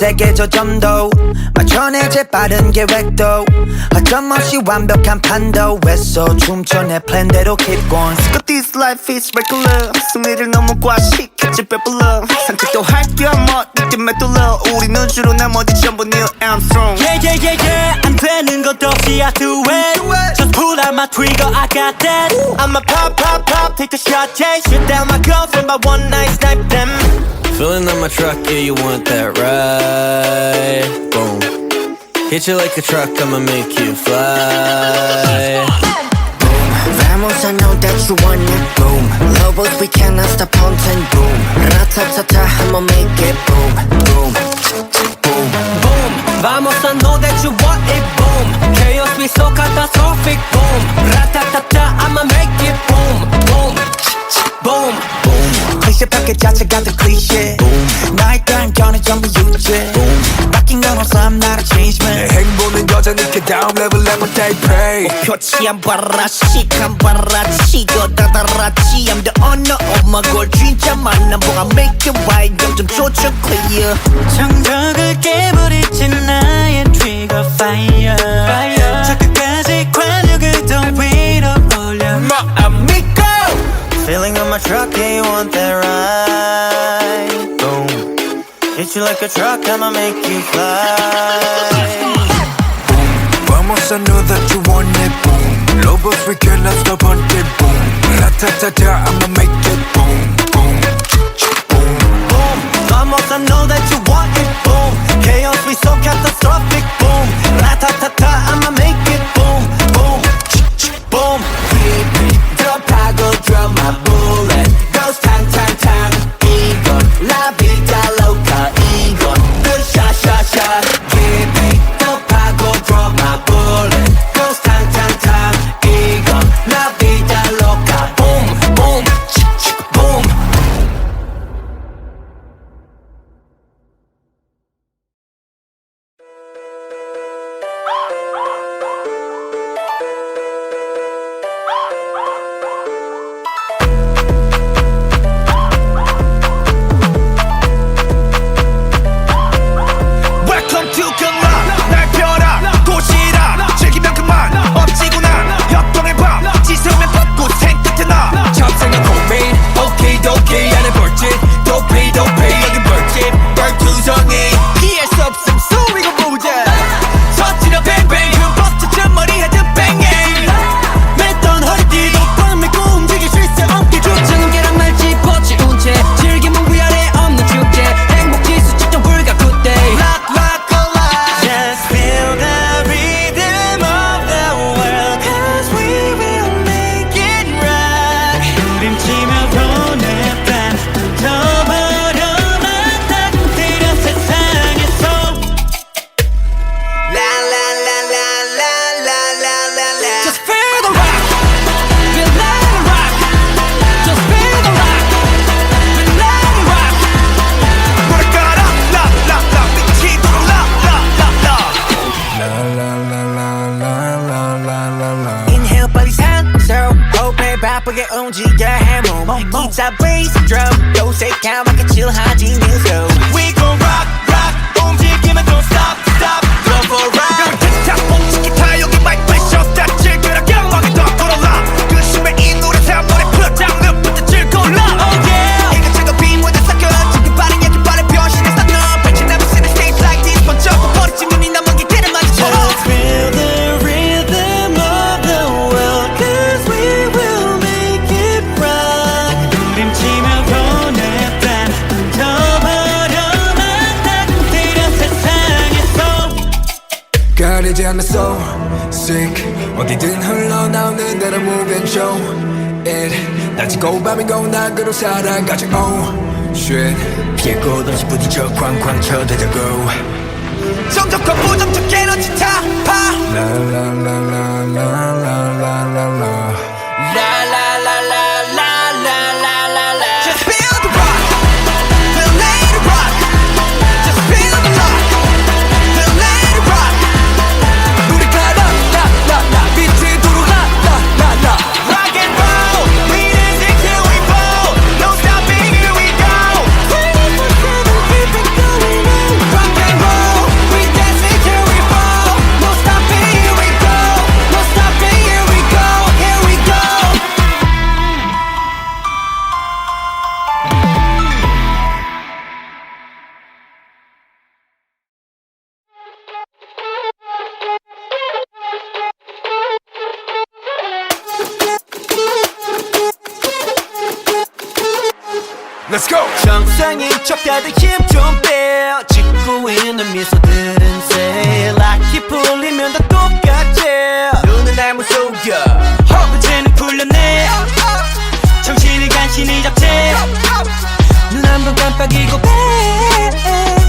세게 조점도 맞춰내 재빠른 계획도 어쩌없이 완벽한 판도 했어 춤춰 내 플랜대로 keep going. But this life is regular. 승리를 너무 과식했지 배불러. 산책도 할겸 어디쯤에 뚫러. 우리는 주로 나머지 전부 Neil Armstrong. 안 되는 것도 없이 I do it. Just pull out my trigger, I got that. I'ma pop, pop, pop, take a shot, yeah. Shoot down my girlfriend by one night, snipe them. Filling up my truck, yeah, you want that ride? Boom. Hit you like a truck, I'ma make you fly. Vamos, I know that you want it, boom. Lobos, we cannot stop hunting, boom. Ratatata, I'ma make it, boom, boom, boom, Boom, vamos, I know that you want it, boom. Chaos be so catastrophic, boom. Ratatata, I'ma make it, boom, boom, boom, boom. 클리셰 패킷 자체가 더 클리셰 나의 단견은 전부 유죄 바뀐 건 없어 I'm not a change man 내 행보는 여전히 그 다음 레벨 level they pray 표치 안 봐라 시간 봐라 치고 다다라치 I'm the owner of my goal 진짜 만남 보가 make it right 점점 조절 clear 정적을 깨버리지 나의 trigger fire 저 끝까지 관력을 더 위로 올려 amigo Filling up my truck, yeah, you want that ride Boom Hit you like a truck, I'ma make you fly Vamos, I know that you want it, boom. Lobos, we cannot stop hunting, boom. Ratatata, I'ma make it, boom, boom, boom, boom. Vamos, I know that you want it, boom. Chaos be so catastrophic, boom. Ratatata, I'ma make it, boom, boom, boom. Drop, I go drop my bullet Goes tang, tang, tang 이건 La vida loca 이건 The shot, shot, shot Give me Drop, I go drop my bullet Goes tang, tang, tang 이건 La vida loca Boom, boom, boom. Welcome to Gumla 날 펴라 도시라 즐기면 그만 엎지구나 협동의 밤 지새우면 벚꽃 생끝에 나 잡생각 고민 오키도키 안에 벌집 도피 여기 벌집 벌투성이 피할 수 없음 소리가 보자 터지려 뱅뱅 흠뻑 머리 헤드 뱅잉 맸던 허리띠도 꽉 메고 움직일 수 있어 어깨 조차는 계란말 짚어치운 채 즐기면 위아래 없는 축제 행복지수 측정 불가 good day Rock rock alive Just feel the rhythm of the world Cause we will make it right 부림치며 보냈단 져버려만 딱 들여 세상에서 La la la la la la la la la Just feel the rock Feel let it rock Just feel the rock Feel let it rock 노래 깔아 la la la 빛이 도록 la la la la Inhale 빨리 산소 호흡해 바쁘게 움직여 해 몸 기타 베이스 드럼 요색하게 칠하지 뮤소 We gon' rock rock 움직이면 don't stop stop Go for a ride 기타 뽕치 기타 여기 마이크 프레셔 즐거라 경험하게 더 걸어라 그 심해 이 노래 사물에 풀어 장르부터 즐거라 Oh yeah 이것저것 빈무대 섞여 지금 빠른 얘기 빠른 변신했어 너 빛이 never seen a stage like this 번쩍 버리지 눈이 남은 게 걔를 마주쳐 Just feel the rhythm of the world Cause we will make it right 부림치며 보냈단 져버려만 딱 들여 세상에서 가리지 않는 soul sick 어디든 흘러나오는 대로 move and show it 낮이고 밤이고 낙으로 살아가지 oh shit 피해 고동시 부딪혀 쾅쾅 쳐대자고 정적과 부정적 에너지 타파 La la la la la la la la la La la la la la la la la la Just feel the rock Feel let it rock Just feel the rock Feel let it rock 우리 가라 la la la 빛이 도록 la la la la Rock and roll We dancing till we fall No stopping here we go 24/7 keep it going on Rock and Let's go. 정상인 척 다들 힘 좀 빼. 짓고 있는 미소들은 say 락이 풀리면 다 똑같지. 눈은 날 무속여 허브제는 풀렸네 정신을 간신히 잡지 눈 한 번 깜빡이고 빼.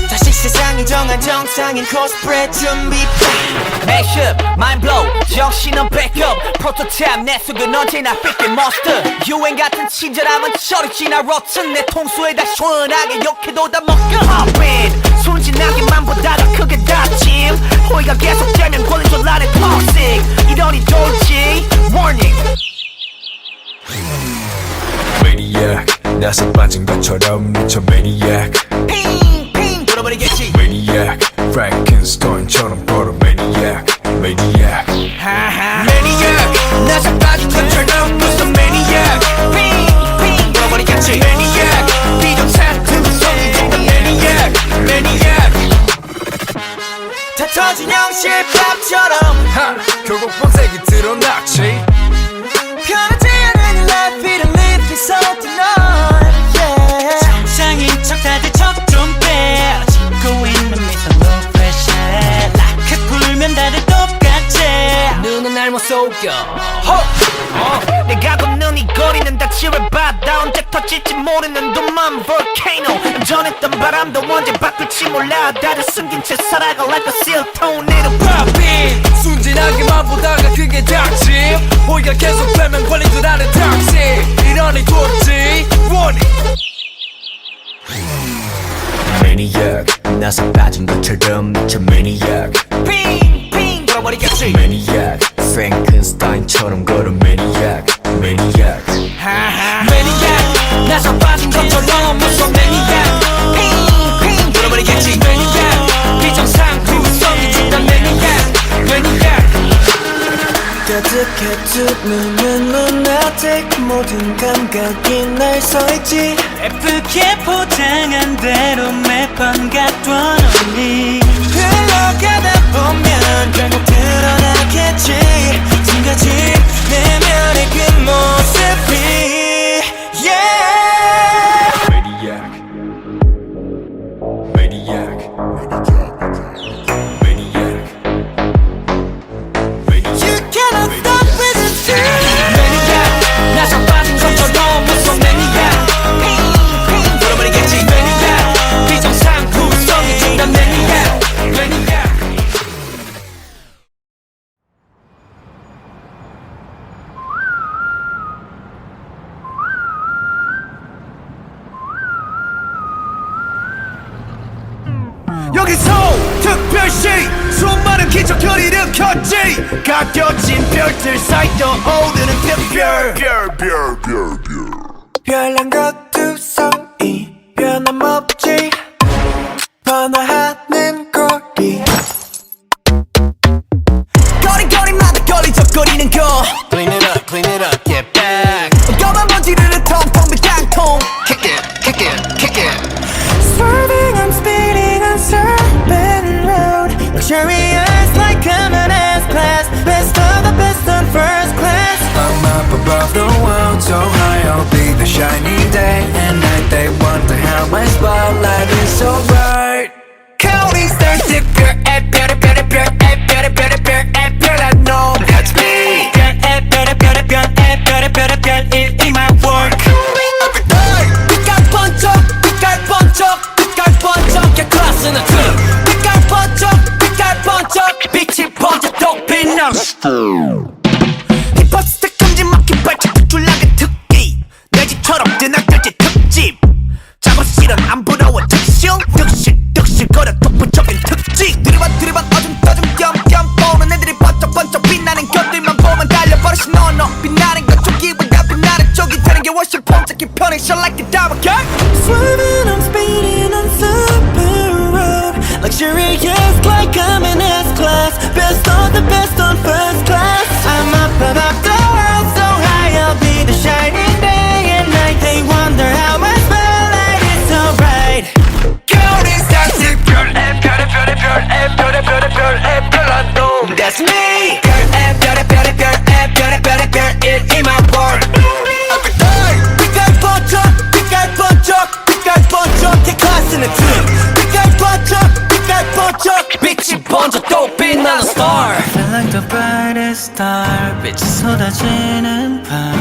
다시 세상이 정한 정상인 코스프레 준비. Mashup, mind blow, 정신은 backup. 프로토타입 내 속은 언제나 뺏긴 monster. 유행 같은 친절함은 저리 지나 rotten. 내 통수에 다 시원하게 욕해도 다 먹여. Hop in, 순진하게만 보다가 크게 다짐. 호의가 계속되면 권리줄 안에 toxic. 이러니 돌지 warning. Maniac 나서 빠진 것처럼 미쳐 Maniac 핑핑 돌아버리겠지. Maniac Frankenstein처럼 걸어 Maniac Maniac Maniac 나서 빠진 것처럼 무슨 Maniac 핑핑 돌아버리겠지. Maniac 비정상투성이 진짜 Maniac Maniac 다 터진 형실밥처럼 하 결국 본색이 드러났지 편하지 않은 life it live so tonight yeah. 정상인 척 다들 척 좀 빼 짓고 있는 미소 no pressure 락해 풀면 다들 똑같지 눈은 날 못 속여. 내가 걷는 이 거리는 다 칠해봤다 언제 터질지 모르는 도만 volcano 전했던 바람도 언제 바꿀지 몰라 다들 숨긴 채 살아가 like a seal tornado Poppin 순진하게만 보다가 그게 닥침 호의가 계속되면 걸린 줄 아는 toxic 이러니 돌지 warning Maniac 나서 빠진 것처럼 미쳐 Maniac 핑핑 돌아버리겠지. Maniac Frankenstein처럼 걸어 Maniac Maniac Maniac 나서 빠진 것처럼 무슨 Maniac 핑핑 돌아버리겠지. Maniac 비정상투성이 진짜 Maniac Maniac 가득해 두 눈은 lunatic 모든 감각이 날 서있지. 예쁘게 포장한 대로 매번 갖던 언니 흘러가다 보면 결국 드러나겠지. 지금까지 내면의 그 모습이 yeah. Maniac Maniac Maniac You cannot stop with the truth. Maniac 나서 빠진 것처럼 무슨 Maniac 핑핑 돌아버리겠지. Maniac 비정상투성이 진짜 Maniac Maniac 여기서 특별시 수많은 기적을 일으켰지 가려진 별들 사이 떠오르는 별난 것두성이 변함없지. 번화하는 거리 거리거리마다 걸리적거리는 거 Clean it up, get back. 검은 먼지를 통통 빈 깡통 Kick it Swerving, I'm speeding on Serpent Road Luxurious like coming S-Class Best of the best on first class. I'm up above the world so high I'll be the shining day and night They wonder how my spotlight is so bright Counting stars, differ at 별의 별난 놈 That's me. 별의 in my work 빛깔 번쩍 야 클래스는 트름 빛깔 번쩍 빛이 번쩍 똑빛 나 힙합 스택 큼지막히 발짝 툭줄나게 특기 내 집처럼 뜨나들지 특집 작업실은 안 부러워 득실 거려 독보적인 특징 들이받 어둠 겸 보는 애들이 번쩍 빛나는 것들만 보면 달려버리시 no 빛나는 것 쪽이보다 빛나는 쪽이 되는 게 훨씬 폼잡기 편해 Shine like a diamond girl Swerving, I'm speeding on Super Road Luxurious like I'm in S-Class Best of the best on first class I'm up above the world star 빛이 쏟아지는 밤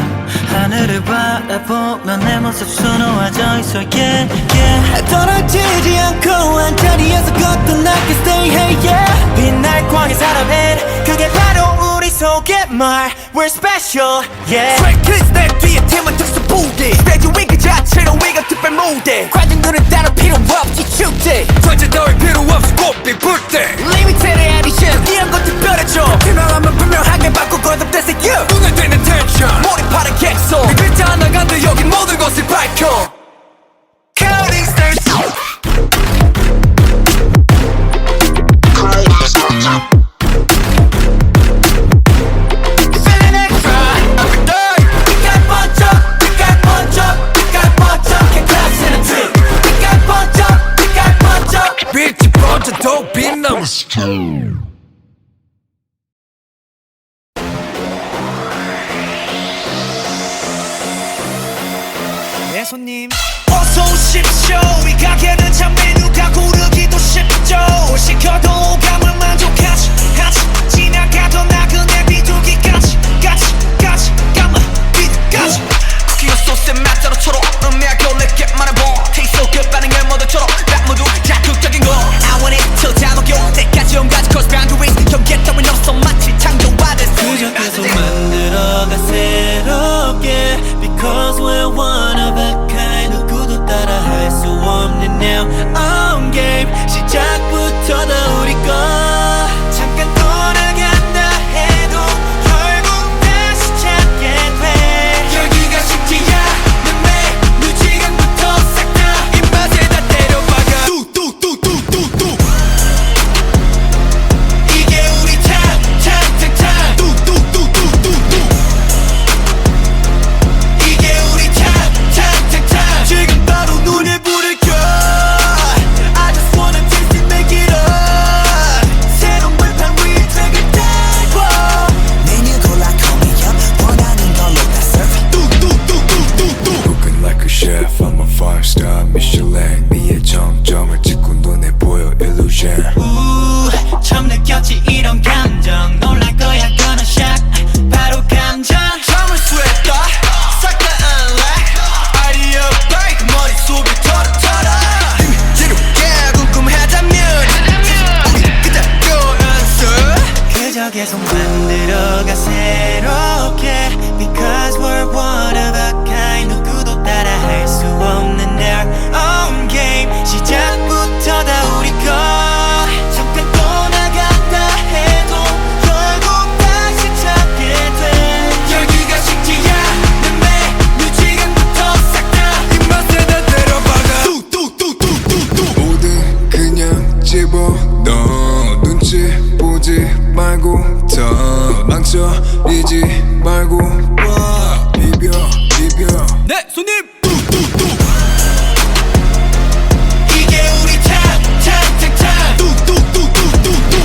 하늘을 바라보며 내 모습 수놓아져 있어 yeah yeah 떨어지지 않고 한자리에서 걷던 I can stay hey yeah 빛날 광의 사람은 그게 바로 우리 속의 말 We're special yeah Straight kids 내 뒤에 팀은 특수 부대 스테이지 위 그 자체로 위가 특별 무대 관중들은 따로 필요 없지 축제 전체 따위 필요 없이 꽃빛 불때 Limited edition 이런 거 특별해져 분명하면 분명하게 바꾸고 거듭돼서 you 눈에 띄는 텐션 몰입하는 객소 그 글자 하나 간다 여긴 모든 것을 밝혀 Counting stars Feeling extra every day 빛깔 번쩍 빛깔 번쩍 빛깔 번쩍 K-Class in a trip 빛깔 번쩍 빛깔 번쩍 빛이 번쩍도 빛나 네 손님 어서 오십시오 이 가게는 참 메뉴가 고르기도 쉽죠 시켜도 오감을 만족하지 지나가던 나그네 비둘기까지 까지 까만 빛까지 쿠키와 소스의 맛대로 초록 음미하고 내게 말해봐 Taste so good 반응을 모두처럼 딱 모두 자극적인 거 I want it till 다 녹여 때까지 온가지 cross boundaries 경계 따윈 없어 마치 창조받은 그저 계속 만들어가 새롭게 Because we're one of a kind 누구도 따라 할 수 없는 now on game 시작부터 다 우리 거 잠깐 떠나간다 해도 결국 다시 찾게 돼 열기가 식지 않는 메뉴 지금부터 싹 다 입맛에 다 때려박아 뚜뚜뚜뚜뚜뚜 이게 우리 탕탕탕탕 뚜뚜뚜뚜뚜뚜 이게 우리 탕탕탕탕 지금 바로 눈에 불을 켜 I just wanna taste it make it up 새로운 불판 위에 트랙을 달고 메뉴 골라 call me up 원하는 걸로 다 serve 뚜뚜뚜뚜뚜뚜 Cooking like a chef, I'm a 5-star Michelin 미의 정점을 찍고 눈에 보여 illusion 처음 느꼈지 이런 감정 놀랄 거야 gonna shock 바로 감정 잠을 쇠했다 싹 다 unlock 아이디어 break 머릿속을 털어 지루게 궁금하다면 우리 그대로 answer 그저 계속 만들어가 새롭게 Because we're one of a kind 누구도 따라 할 수 없는 their own game 시작부터 다 우리 거 잠깐 떠나간다 해도 결국 다시 찾게 돼 열기가 식지 않는 메뉴 지금부터 싹 다 입맛에 다 때려박아 뚜뚜뚜뚜뚜뚜 모든 그냥 집어넣어 눈치 보지 말고 더 망설이지 말고 와 비벼 네 손님 뚜뚜뚜 이게 우리 탕탕탕탕 뚜뚜뚜뚜뚜뚜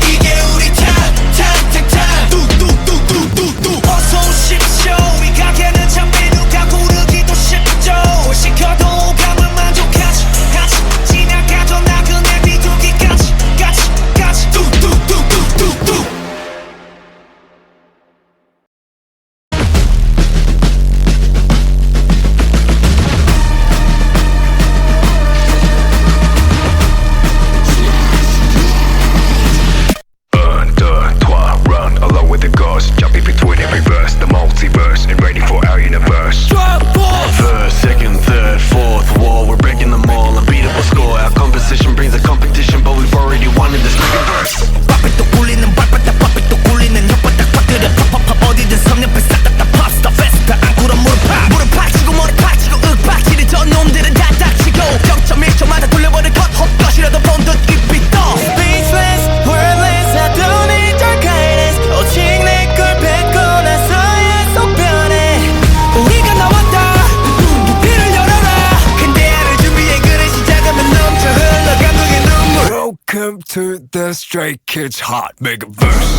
이게 우리 탕탕탕탕 뚜뚜뚜뚜뚜뚜 어서 오십시오 이 가게는 참 메뉴가 고르기도 쉽죠 시켜도 오감을 만족하지 지나가던 나그네 비둘기까지 뚜뚜뚜뚜뚜뚜 Run along with the gods, jumping between every verse, the multiverse, and ready for our universe. First, second, third, fourth wall, we're breaking them all, unbeatable score. Our composition brings a competition, but we've already won in this second verse. 밥이 또 굴리는 발바닥 밥이 또 굴리는 혓바닥 빠뜨려 팝팝팝 어디든 섭렵해 싹다 팝스타 페스타 안구로 무릎 팍치고 머리 팍치고 윽박치는 저 놈들은 다 닥치고 0.1초마다 돌려버릴 것 헛것이라도 본 듯 입이 떠 Speechless, wordless, I don't need your guidance 오직 내 걸 뱉고 나서야 속 변해 우리가 나왔다 길을 열어라 근대화를 준비해 그래 시작하면 넘쳐 흘러 감동의 눈물 Welcome to the Stray Kids Hot Megaverse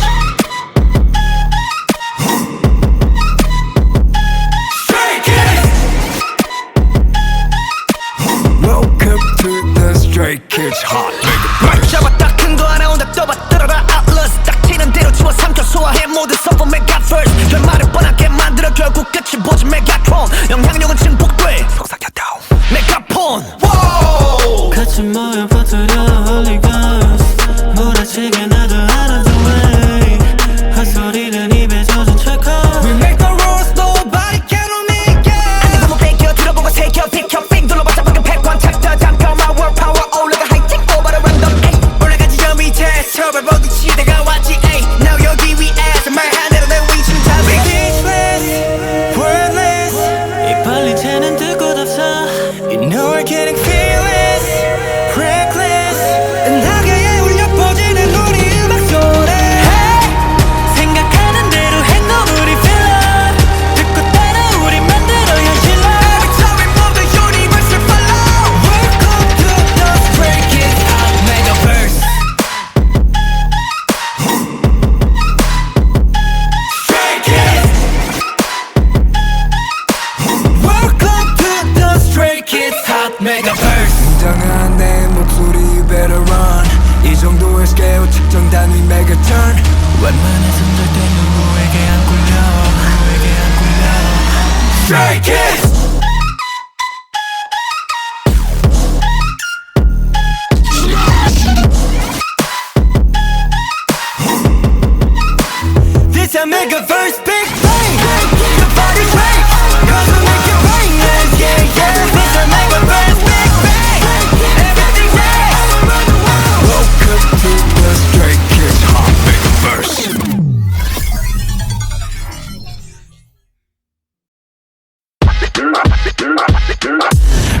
Welcome to the Stray Kids Hot Megaverse 잡았다 큰 거 하나 온다 떠봐 들어라 Atlas 딱 Stray Kids. This a mega verse, big bang. The body break, cause we make it rain, yeah, yeah, yeah. This a mega verse, big bang. Everything yeah. Welcome to the Stray Kids Hot Mega Verse.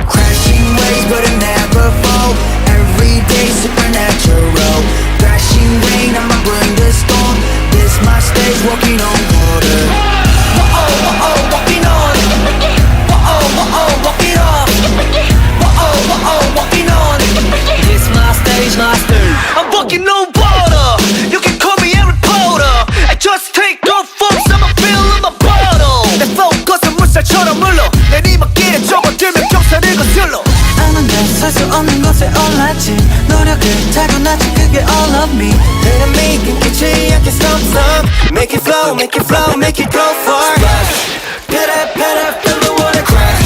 Crashing waves but it never fall. Every day supernatural. Crashing rain, I'ma bring the storm. This my stage, walking on water. Whoa, walking on. Whoa, walking on. Whoa, walking on. This my stage, my stage. I'm walking on water. You can call me Harry Potter. I just take off force, I'ma fill in my bottle. 내 focus은 물살처럼 흘러. 내리막길에 접어들면 경사를 거슬러. 아는 데 살 수 없는 곳에 올랐지. 노력을 타고났지, 그게 all of me. Dynamic 끊기지 않게 some Make it flow, make it flow, make it go far. Better, feel the water crash.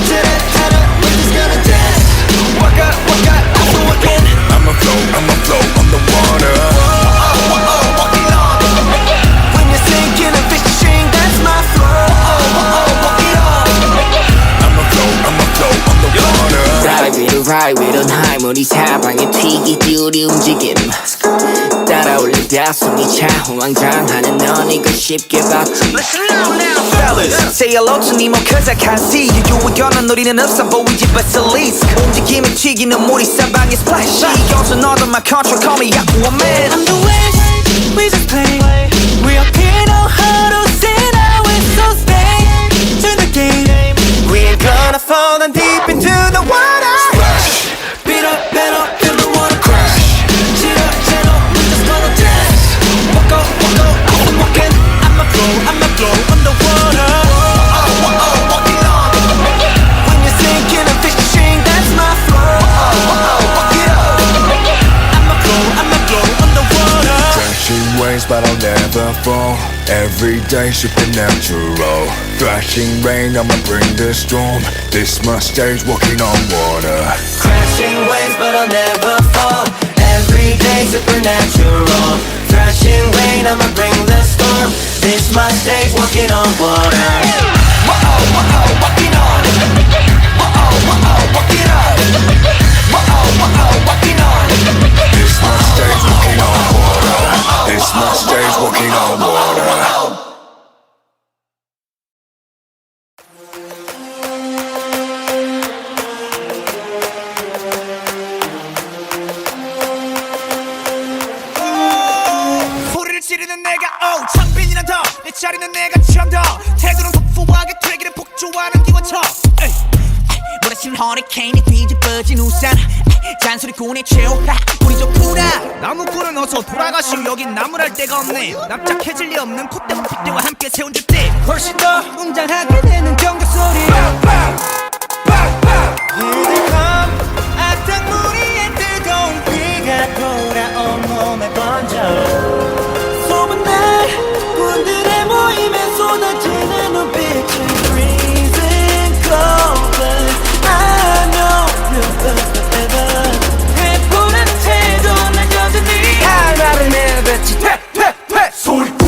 Titter, we're just gonna dance. Walk out, I'm working. I'ma flow on the water. Walking on. When you're sinking and fishing, that's my flow. Walking on. I'ma flow on the water. Ride with on high 우리 사방에 튀기지 우리 움직임 따라올리다 숨이 차 호황장하는 넌 이걸 쉽게 바꿔 Listen now, fellas. Say hello to Nemo cause I can't see you. 유의견은 우리는 없어 보이지 basilisk. 움직임이 튀기는 물이 사방에 splash. 이것은 all of my control, call me Aquaman. I'm the wish, we just play. We up here know how to sit out with so stay to the game. We ain't gonna fall down deep into the water. Better, feel the water crash. Chitter, we're just gonna dance. Walk out, I'm walking. I'ma flow on the water. Walking on. When you're sinking and fishing, that's my flow. Walk it up. I'ma flow on the water. Crashing waves but I'll never fall. Every day supernatural. Thrashing rain, I'ma bring the storm. This my stage, walking on water. Crashing waves, but I'll never fall. Every day supernatural. Thrashing rain, I'ma bring the storm. This my stage, walking on water. Whoa, walking on. Whoa, walking on. Whoa, walking on. This my stage, walking on water. This my stage, walking on water. 소리를 지르는 내가 창빈이란 더내 자리는 내가 처음 더 태도는 폭포하게 되기를 폭주하는 기관총 몰아친 허리케인이 뒤집어진 우산 잔소리꾼의 최후 우리 좋구나 나무꾼은 어서 돌아가시오 여긴 나무랄 데가 없네 납작해질 리 없는 콧대와 핏대와 함께 세운 듯대 훨씬 더 웅장하게 되는 경적 소리. 악당무리의 뜨거운 비가 돌아온 몸에 번져. 소문 날 군들의 모임에 쏟아지는 눈빛은 freezing cold, but I know you'll live forever. 해보는 태도 난 여전히 나를 내뱉지. 소리꾼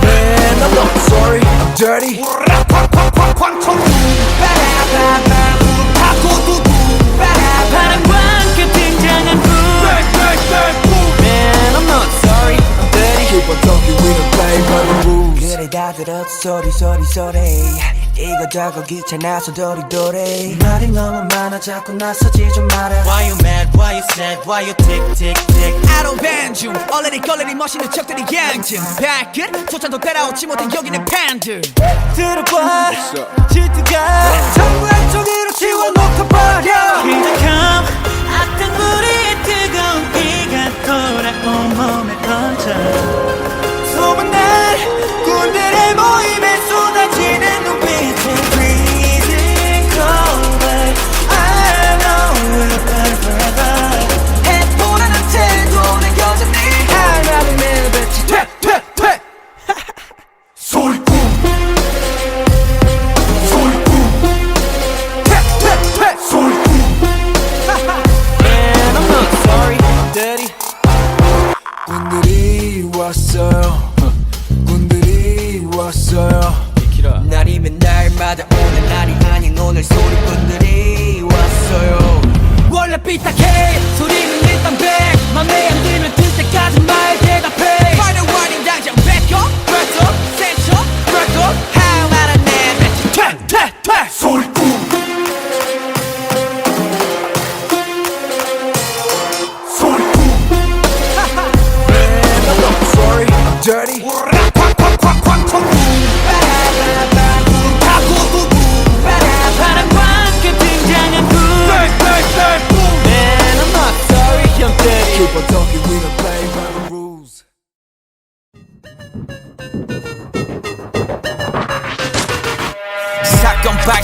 Man, I'm not sorry, I'm dirty. 바람과 함께 등장한 불. Man, I'm not sorry. I'm dirty. Keep on talking, we don't play by the rules. 그래 다 들었어 소리 이거저거 귀찮아서 도리도리 말이 너무 많아 자꾸 나서지 좀 마라. Why you mad? Why you sad? Why you tick tick tick? I don't ban 중 얼레리 멋있는 척들이 양증 발끝 소찬도 따라오지 못해 여기는 팬들 들어봐 질투가 전부 한쪽으로 치워놓고 버려. 기적함 악당무리의 뜨거운 비가 돌아온 몸에 번져. 소문날 군들의 모임에 쏟아지는 눈빛은 freezing cold, but I know we'll burn forever. 해보라는 태도는 여전히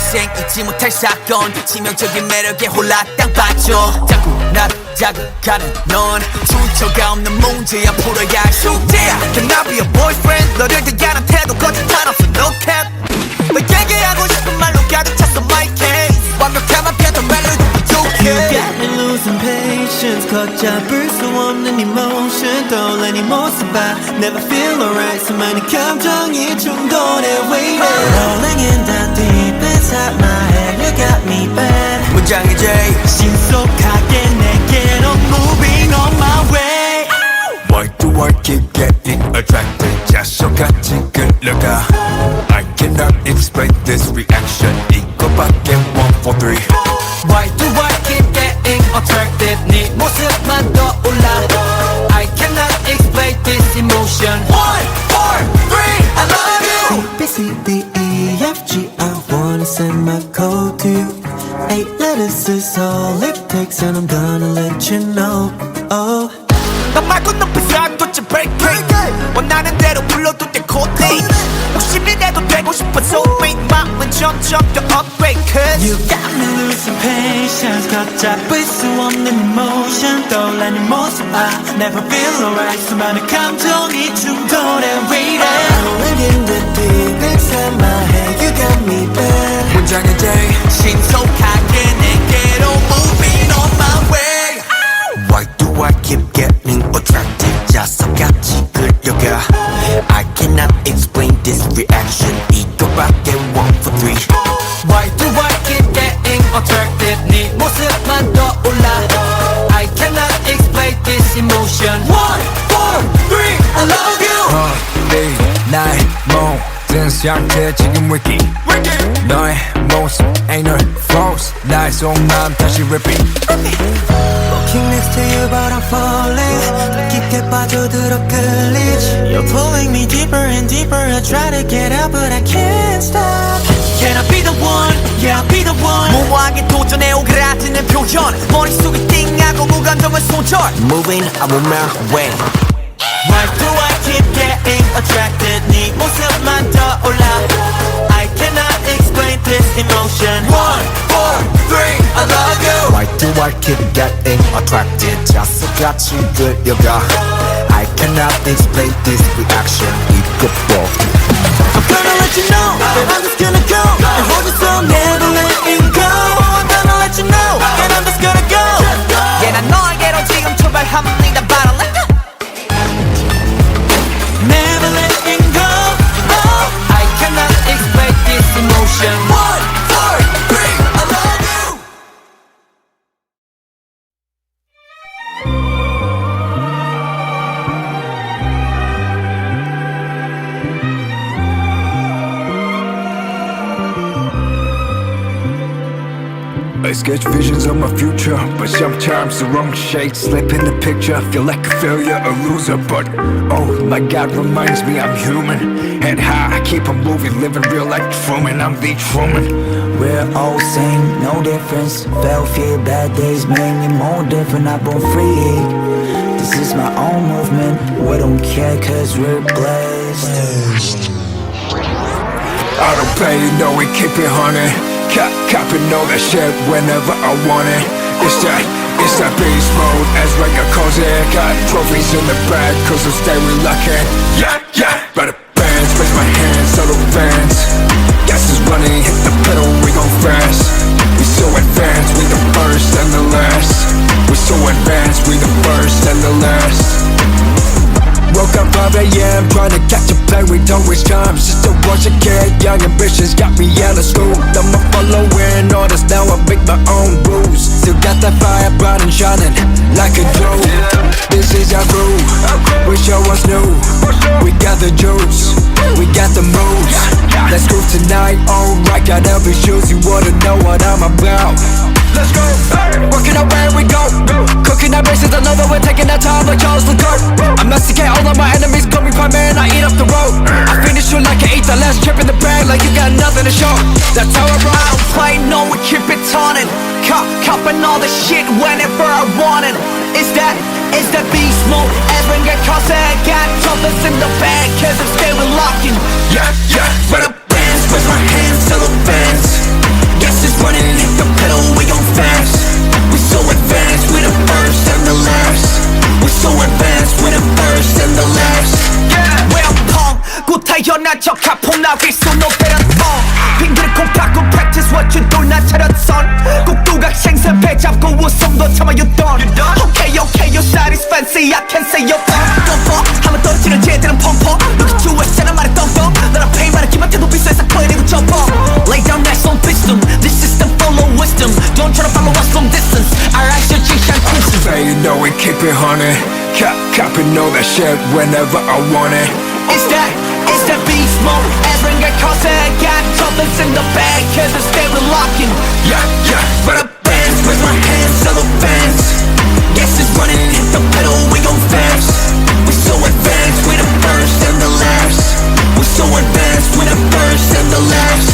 평생 잊지 못할 사건 치명적인 매력에 홀라 땅 빠져 자꾸 나를 자극하는 넌 출처가 없는 문제야 풀어야 할 숙제야 Can I be a boyfriend 너를 대하는 태도 거짓말 없어 no cap 너에게 하고 싶은 말로 가득 찼어 my case 완벽함만 펴던 멜로디 부족해 You got me losing patience 걷잡을 수 없는 emotion 떠올린 이 모습 봐 Never feel alright 수많은 감정이 충돌해 waiting Rolling in the deep inside my head You got me bad 문장의 J 신속하게 내게로 moving on my way Why do I keep getting attracted 자석같이 끌려가 I cannot explain this reaction 이거밖에 1, 4, 3 Why do I keep getting attracted 네 모습만 떠올라 I cannot explain this emotion 1, 4, 3 I love you A, B, C, D, E, F, G I wanna send my code to you 8 letters is all it takes and I'm gonna let you know Oh 너 말고 높이서 도대체 break 원하는 대로 불러도 돼 코딩 욕심이라도 되고 싶어 soulmate 마음은 점점 더 upgrade Cause You got me losing patience 걷잡을 수 없는 emotion 떠올린 이 모습 I never feel alright 수많은 감정이 충돌해 waiting Rolling in the deep inside my head You got me bad 문장의 J 신속하게 내게로 moving on my way Why do I keep getting attracted 자석같이 끌려가 I cannot explain this reaction 이거밖에 1, 4, 3 Why do I keep getting attracted 네 모습만 떠올라 I cannot explain this emotion 1, 4, 3 I love you 네 나의 모든 상태 지금 wiki 너의 모습 ain't no false 나의 속마음 다시 repeat Walking next to you but I'm falling 깊게 빠져들어 끌리지 You're pulling me deeper and deeper I try to get out but I can't stop Can I be the one? Yeah I'll be the one 무모하게 도전해 오그라드는 표현 머릿속이 띵하고 무감정은 소절 Moving I'm on my way Why do I keep getting attracted 네 모습만 떠올라 I cannot explain this emotion 1, 4, 3 I love you Why do I keep getting attracted 자석같이 끌려가 I cannot explain this reaction 이것도 I'm gonna let you know that I'm just gonna go and hold you so never letting go I'm gonna let you know that I'm just gonna go Yeah 난 너에게로 지금 출발합니다 But I let go Never letting go oh. I cannot explain this emotion 1, 4, 3 I love you I sketch visions of my future, but sometimes the wrong shades slip in the picture. Feel like a failure, a loser, but oh my God, reminds me I'm human. Head high, I keep on moving, living real like Truman. I'm the Truman. We're all same, no difference. Fell fear, bad days made me more different. I born free. This is my own movement. We don't care cause we're blessed. I don't pay, you know we keep it honey. Copping all that shit whenever I want it. It's that beast mode, as Rega calls it. Got trophies in the bag, cause I stay reluctant. Yeah, better bands, raise my hands, subtle fans. Gas is running, hit the pedal, we gon' fast. We so advanced, we the first and the last. We so advanced, we the first and the last. Woke up 5 a.m. trying to catch a plane, we don't waste time. Just a bunch of kid, young ambitions got me out of school. I'm a following orders, now I make my own rules. Still got that fire bright and shining like a jewel. This is our crew, we show us new. We got the juice, we got the moves. Let's go tonight, alright, got every shoes. You wanna know what I'm about. Let's go, working out where we go. Cooking our bases, I know that we're taking our time like Charles Leclerc. I masticate all of my enemies, call me prime man, I eat up the road. I finish you like I ate the last chip in the bag, like you got nothing to show. That's how I roll. I don't play, no, we keep it turning. Copping all the shit whenever I want it. It's that beast mode. As when get caught, I got troubles in the bag, cause I'm still locking. Yeah, better bands, raise my hands, tell them fans. running, hit the pedal, we gon' fast. We so advanced, we the first and the last. We so advanced, we the first and the last. 웰펑 곧 타연한 척 하품 나길 수 높여라 핑계를 콩 팍고 practice what you do 나 차렸선 꼭두각 생선 배 잡고 웃음도 참아였던 Okay okay your style is fancy I can say you're 뻔뻔 한번 던지는 쟤들은 펑펑 Look at you SNL 말에 떵떵 나랑 페이 말에 기만태도 비싸해서 커이리고 점퍼 Lay down that song wisdom This system full of wisdom Don't try to follow us from distance Alright your G-Shan Christian Say you know we keep it honey. Copy know that shit whenever I want it. It's that beast mode Everyone get caught I got troubles in the bag Cause it's still locking Yeah, yeah. For the bands, with my hands, all the fans. Yes, it's running, hit the pedal, we gon' fast. We so advanced, we the first and the last. We so advanced, we the first and the last.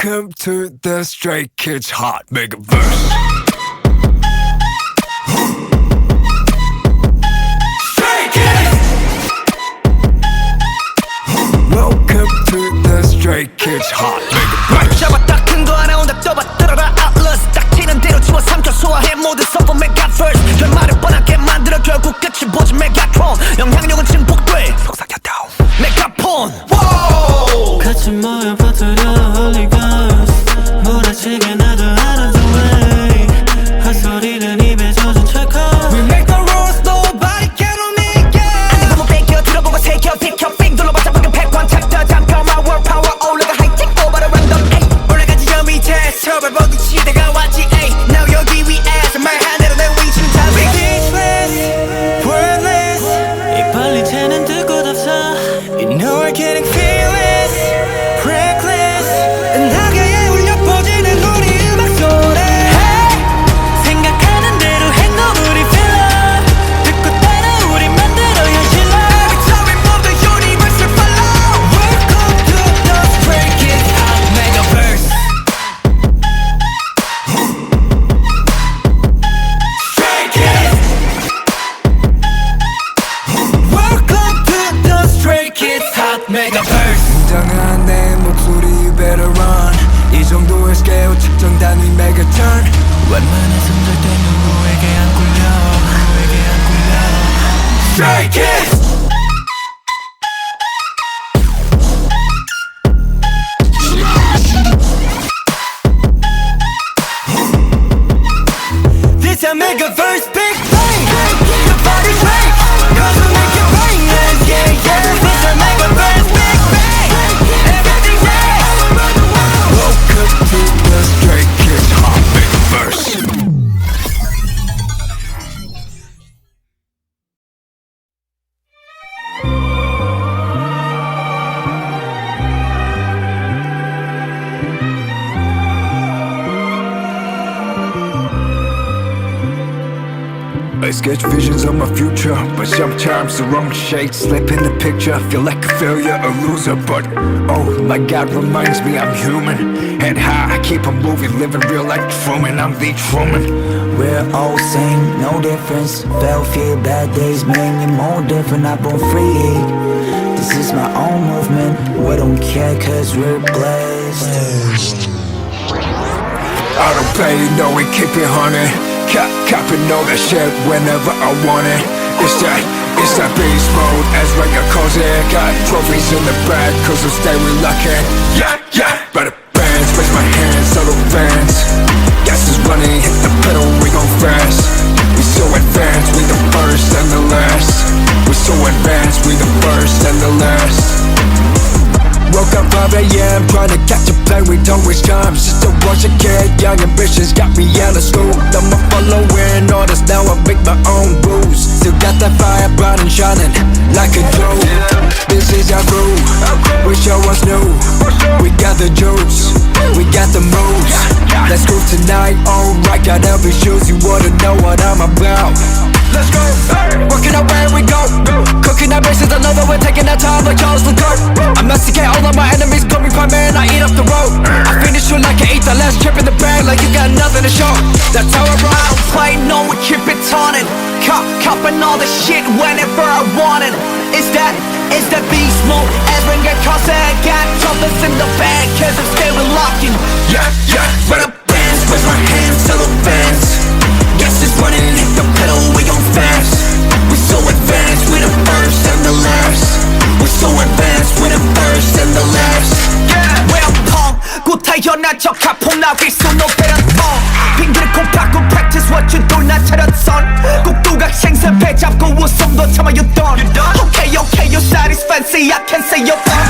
Welcome to the Stray Kids Hot Megaverse. Stray Kids! Welcome to the Stray Kids Hot Megaverse. 잡았다 큰 거 하나 온다 떠봐 들어라 Atlas 딱 튀는 대로 집어 삼켜 소화해 모든 서버 메가버스 결말을 뻔하게 만들어 결국 끝이 보지 메가트론 영향력은 증폭돼 속삭였다 메가폰 같이 모여 퍼뜨려 Holy Ghost 몰아치게 나도 out of the way 헛소리는 입에 젖은 찰칵 We make the rules nobody can make it 아니 한번 뺏겨 들어보고 새겨 비켜 삥 둘러봤자 방금 패권 챕터 잠겨 my world power 올라가 하이팅 over the random hey 올라가지 저 밑에 서버 모두 시대가 왔지 ay now 여기 위에서 말하대로 내 위치는 잡히 Speechless wordless 이 빨리 채는 들 곳 없어 You know we're getting fearless reckless 나게 울려 퍼지는 우리 음악 소리 hey! 생각하는 대로 해 너무리 feel up 듣고 따라 우리 만들어 현실로 Every time we move the universe will follow Welcome to the Stray Kids Hot Megaverse Stray Kids Welcome to the Stray Kids Hot Megaverse 당한 내 목소리 you better run 이 정도의 스케일 측정 단위 메가턴 웬만해선 절대 누구에게 안 굴려 누구에게 안 굴려 Stray Kids! This a Megaverse Big Bang Your body shake Cause we make it rain Yeah, yeah, yeah This a Megaverse Big Bang Everything yeah Welcome to the Stray Kids Hot Megaverse. I sketch visions of my future, but sometimes the wrong shade slip in the picture. Feel like a failure, a loser, but oh my God reminds me I'm human. Head high, I keep on moving, living real like Truman. I'm the Truman. We're all same, no difference. Fell fear, bad days made me more different. I born free. This is my own movement. We don't care cause we're blessed. I don't play, you know we keep it honey. Copping all that shit whenever I want it. It's that beast mode as Ranga calls it. Got trophies in the bag cause I'm stay reluctant. Yeah, better bands, raise my hands, solo fans. Gas is running, hit the pedal, we gon' fast. We so advanced, we the first and the last. We so advanced, we the first and the last. Woke up 5 a.m. trying to catch a plane, we don't waste time. Just a rush of kid, young ambitions got me out of school. I'm a following orders, now I make my own rules. Still got that fire bright and shining like a jewel. This is our crew, we show us new. We got the juice, we got the moves. Let's go tonight, alright, got every shoes. You wanna know what I'm about? Let's go, working out where we go. Cooking our bases, I know that we're taking our time like Charles the Goat. I masticate all of my enemies, call me prime man, I eat up the road. I finish you like I ate the last trip in the bag, like you got nothing to show. That's how I roll. I don't play, no, we keep it turning. Copping all the shit whenever I want it. It's that beast mode. As ring get cause I got troubles in the bag, cause I'm still locking. Yeah, run up bands, raise my hands, solo fans. Gas is running, hit the pedal, we gon' fast. We so advanced, we the first and the last. We so advanced, we the first and the last. Well, 곧 태어난 척 가폭 나길 수노 베란 핑계를 꼭 받고 practice what you do 나 차렸선 꼭두각 생선 배 잡고 웃음도 참아였던 Okay, your style is fancy I can say you're fun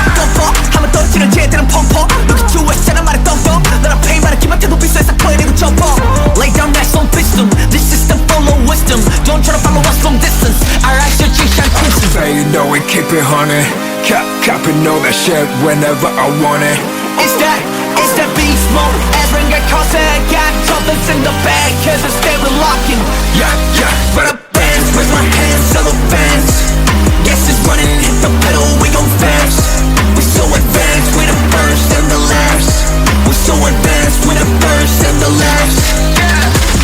하면 던지는 쟤들은 펑펑 Look at you 했잖아 말했던 거 너랑 페이 말했기만 해도 비싸서 클리닉을 접어 Lay down that song wisdom This system full of wisdom Don't try to follow us from distance 알아서 지시한 quiz Say you know we keep it honey. Copping all that shit whenever I want it. It's that beast mode As ring get cause I got troubles in the bag Cause I'm still locking Yeah, run up bands, raise my hands, solo fans. Gas is running, hit the pedal, we gon' fast. We so advanced, we the first and the last. We so advanced, we the first and the last.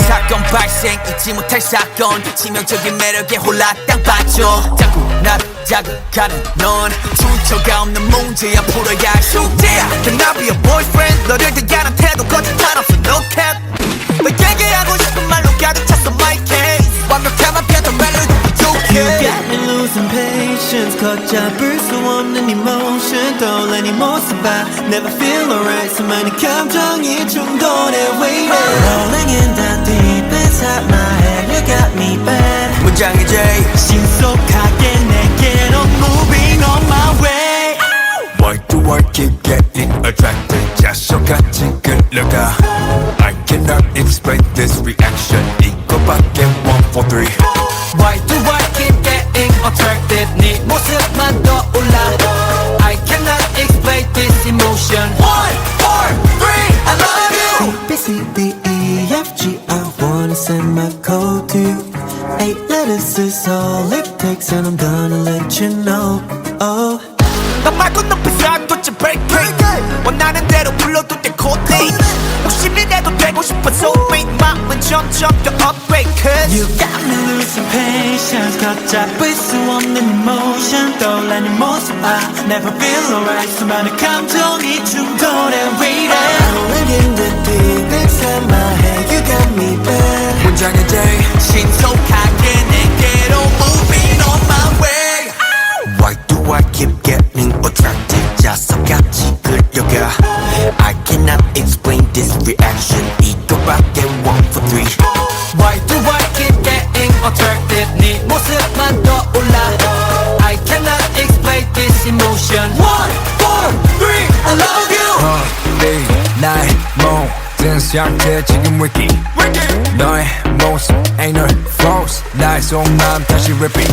사건 발생 잊지 못할 사건 치명적인 매력에 홀라 땅 빠져 자꾸 나를 자극하는 넌 출처가 없는 문제야 풀어야 할 숙제야 Can I be a boyfriend 너를 대하는 태도 거짓말 없어 no cap 너에게 하고 싶은 말로 가득 찼어 my case 완벽함만 펴던 멜로디 부족해 You got me losing patience 걷잡을 수 없는 emotion 떠올리니 모습 봐 Never feel alright 수많은 감정이 충돌해 waiting Rolling in the deep inside my head You got me bad 문장의 J 신속하게 내게로 moving on my way Why do I keep getting attracted? 자석같이 끌려가 I cannot explain this reaction 이거밖에 1, 4, 3 Why do I keep getting attracted 네 모습만 떠올라 I cannot explain this emotion 1, 4, 3 I love you A, B, C, D, E, F, G I wanna send my code to you 8 letters is all it takes and I'm gonna let you know Oh 나 말고 높이서 도대체 break 원하는 대로 불러도 돼 코딩 욕심이 내도 되고 싶어서 wait 마음은 점점 더 upgrade cause You got me losing patience 걷잡을 수 없는 emotion 떠올리는 모습 I never feel alright 수많은 감정이 충돌해 waiting Rolling in the deep inside my head You got me bad 문장의 J 신속하게 내게로 moving on my way Why do I keep getting attracted? 자석같이 끌려가 I cannot explain this reaction 이거밖에 1, 4, 3 Why do I keep getting attracted 네 모습만 떠올라 I cannot explain this emotion 1, 4, 3 I love you 네 나의 모든 상태 지금 위기 너의 모습 ain't no flaws 나의 속마음 다시 repeat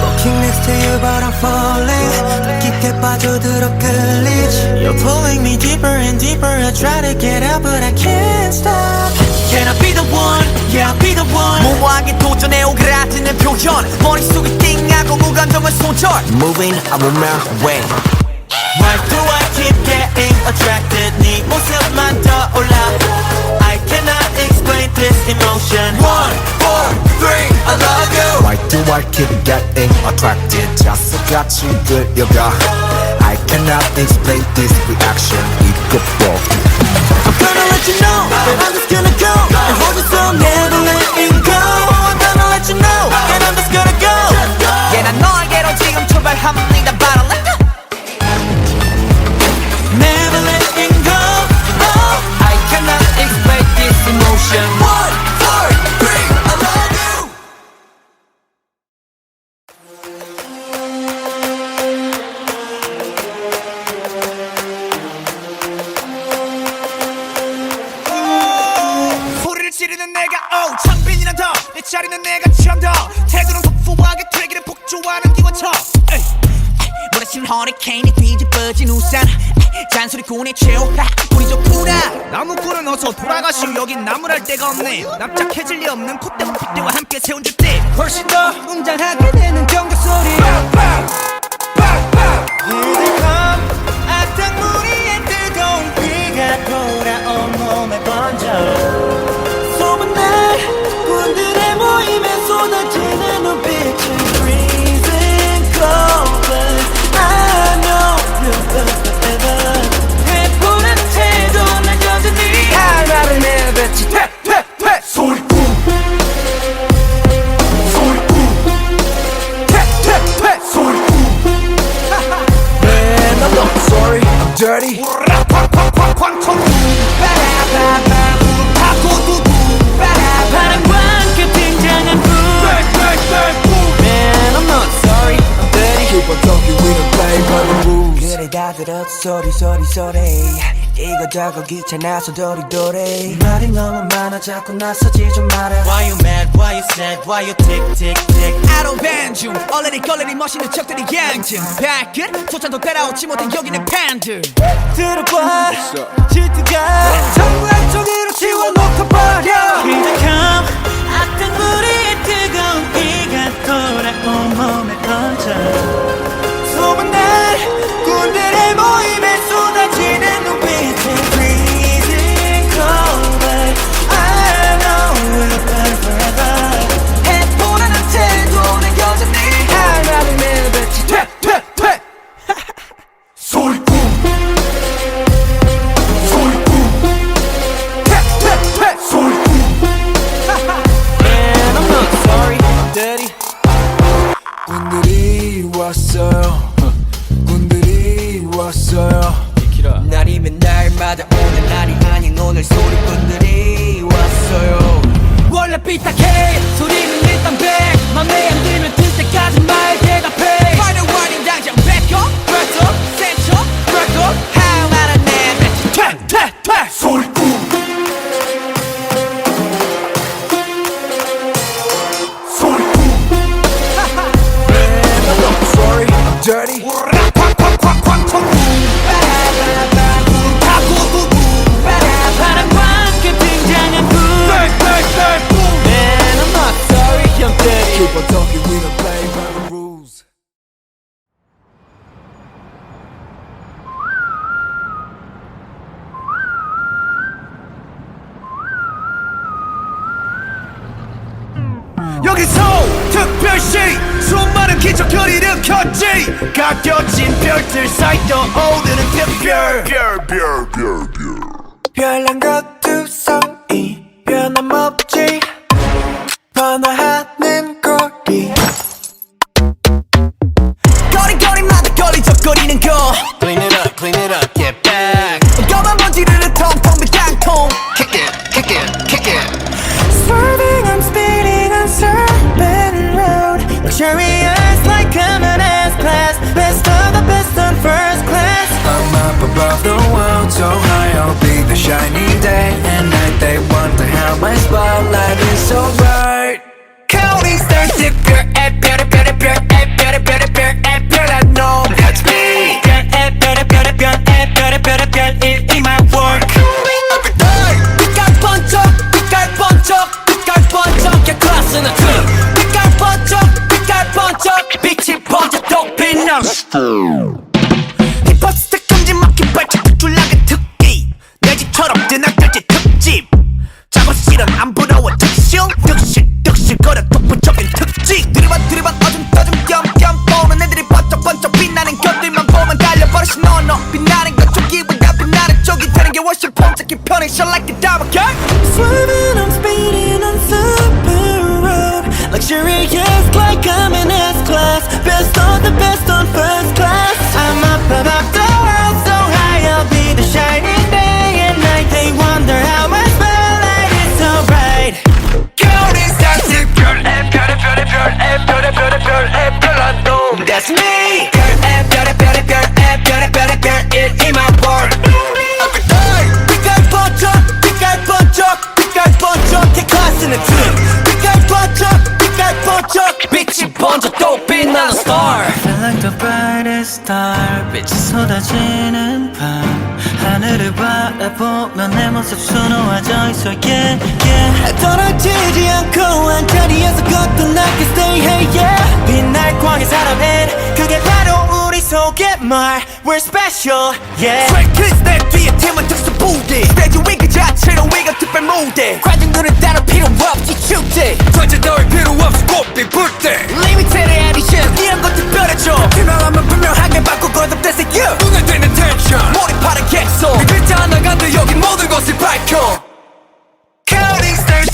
Walking next to you but I'm falling 깊게 빠져들어 끌리지 You're pulling me deeper and deeper I try to get out but I can't stop Can I be the one? Yeah, I'll be the one. 무모하게 도전해 오그라드는 표현 머릿속이 띵하고 무감정은 손절 Moving I'm on my way Why do I keep getting attracted? 네 모습만 떠올라 I cannot explain this emotion. 1, 4, 3 I love you Why do I keep getting attracted? 자석같이 끌려가 I cannot explain this reaction 이것도 I'm gonna let you know that I'm just gonna go and hold you so never letting go. I'm gonna let you know and I'm just gonna go. Yeah 난 너에게로 지금 출발합니다 바로 let go Never letting go. Oh, I cannot explain this emotion 1, 4, 3 I love you 소리를 지르는 내가 창빈이란 더내 자리는 내가 처음 더 태도는 소소하게 되기를 폭주하는 기관총 몰아친 허리케인이 뒤집어진 우산 잔소리꾼의 최후 우리 좋구나 나무꾼은 어서 돌아가시오 여긴 나무랄 데가 없네 납작해질 리 없는 콧대와 핏대와 함께 세운 주택 훨씬 더 웅장하게 되는 경적 소리. Here they come. 악당무리의 뜨거운 비가 돌아온 몸에 번져. 소문날 군들의 모임에 쏟아지는 눈빛은 freezing cold, but I know you'll love forever. 해보는 태도 난 여전히 할 말을 내뱉지. Man I'm not sorry I'm dirty 바람과 함께 등장한 불. Man I'm not sorry I'm dirty. Keep on talking we don't play by the rules 그래 다 들었어 소리 소리 소리 이거저거 귀찮아서 도리도리 말이 너무 많아 자꾸 나서지 좀 마라. Why you mad? Why you sad? Why you tick tick tick? I don't ban 중 얼레리 걸레리 멋있는 척들이 양증 발끝 소찬도 따라오지 못해 여기는 팬들 들어봐 질투가 전부 한쪽으로 치워놓고 버려. Here they come. 악당무리의 뜨거운 비가 돌아온 몸에 번져. 소문날 군들의 모임에 쏟아지는 눈빛은 freezing cold, but I know we'll burn forever. 해보라는 태도는 여전히 할 말을 내뱉지. Man, I'm not sorry, I'm dirty. 군들이 왔어요 군들이 왔어요 날이면 날마다 오는 날이 아닌 오늘 소리꾼들이 왔어요 원래 삐딱해 소리는 일단 백 맘에 안 들면 들 때까지 말 대답해. Final warning 당장 back up Back up Set up Back up 할 말은 내뱉지 Sorry I'm dirty 바람과 함께 등장한 불. Man, I'm not sorry, I'm dirty. Keep on talking we don't play by the rules 여기서 특별시 수많은 기적결이 일으켰지 가껴진 별들 사이 떠오르는 특별 별난 것두성이 변함없지 번화하는 거리. 거리거리마다 걸리적거리는 거 Clean it up, get back 검은 먼지를 텅텅 빈 땅통 Kick it Swerving, I'm speeding on Serpent Road. Luxurious like coming as class. Best of the best on first class. I'm up above the world so high I'll be the shiny day and night They wonder how my spotlight is so bright Counting stars 특별 별의 별의 별의 별의 별의 별의 별의 no That's me 별의 별의 별의 별의 별의 별의 별 in my work. 빛깔 번쩍 빛깔 그냥 힙합 스택 금지 막힌 발짝 툭툴나게 특기 내 집처럼 뜨나들지 특집 작업실은 안 부러워 특실 득실거려 독보적인 특징 들이반 어둠 겸겸 보는 애들이 번쩍번쩍 빛나는 것들만 보면 달려버릇이 너너 빛나는 것 쪽이보다 빛나는 쪽이 되는 게 훨씬 폼잡기 편해 Shine like a diamond girl Swerving, I'm speeding on super road. Luxurious like I'm in S-Class. Best on the best on first class. I'm up above the world so high, I'll be the shining day and night. They wonder how my spotlight is so bright. 별이 사실 별의 놈 That's me 별의 it in my world 빛깔 번쩍 클래스는 틈 빛깔 번쩍 빛이 번져 또 빛나는 star Feel like the brightest star. 빛이 쏟아지는 밤. 하늘을 바라보면 내 모습 수놓아져 있어 yeah yeah. 떨어지지 않고 한 자리에서 거듭나게 stay hey yeah. 빛날 광의 사람은 그게 바로 우리 속의 말 We're special yeah. Straight kids 내 뒤에 팀은 특수 부대 스테이지 위 그 자체로 위가 특별 무대 관중들은 따로 필요 없지 축제 전체 너의 필요 없이 꽃빛 불때 Limited edition 이런 것 특별해져 팀명하면 분명하게 바꾸고 덮대세 you 눈에 띄는 tension 몰입하는 객소 네 글자 하나가 돼 여기 모든 것을 밝혀 Counting stars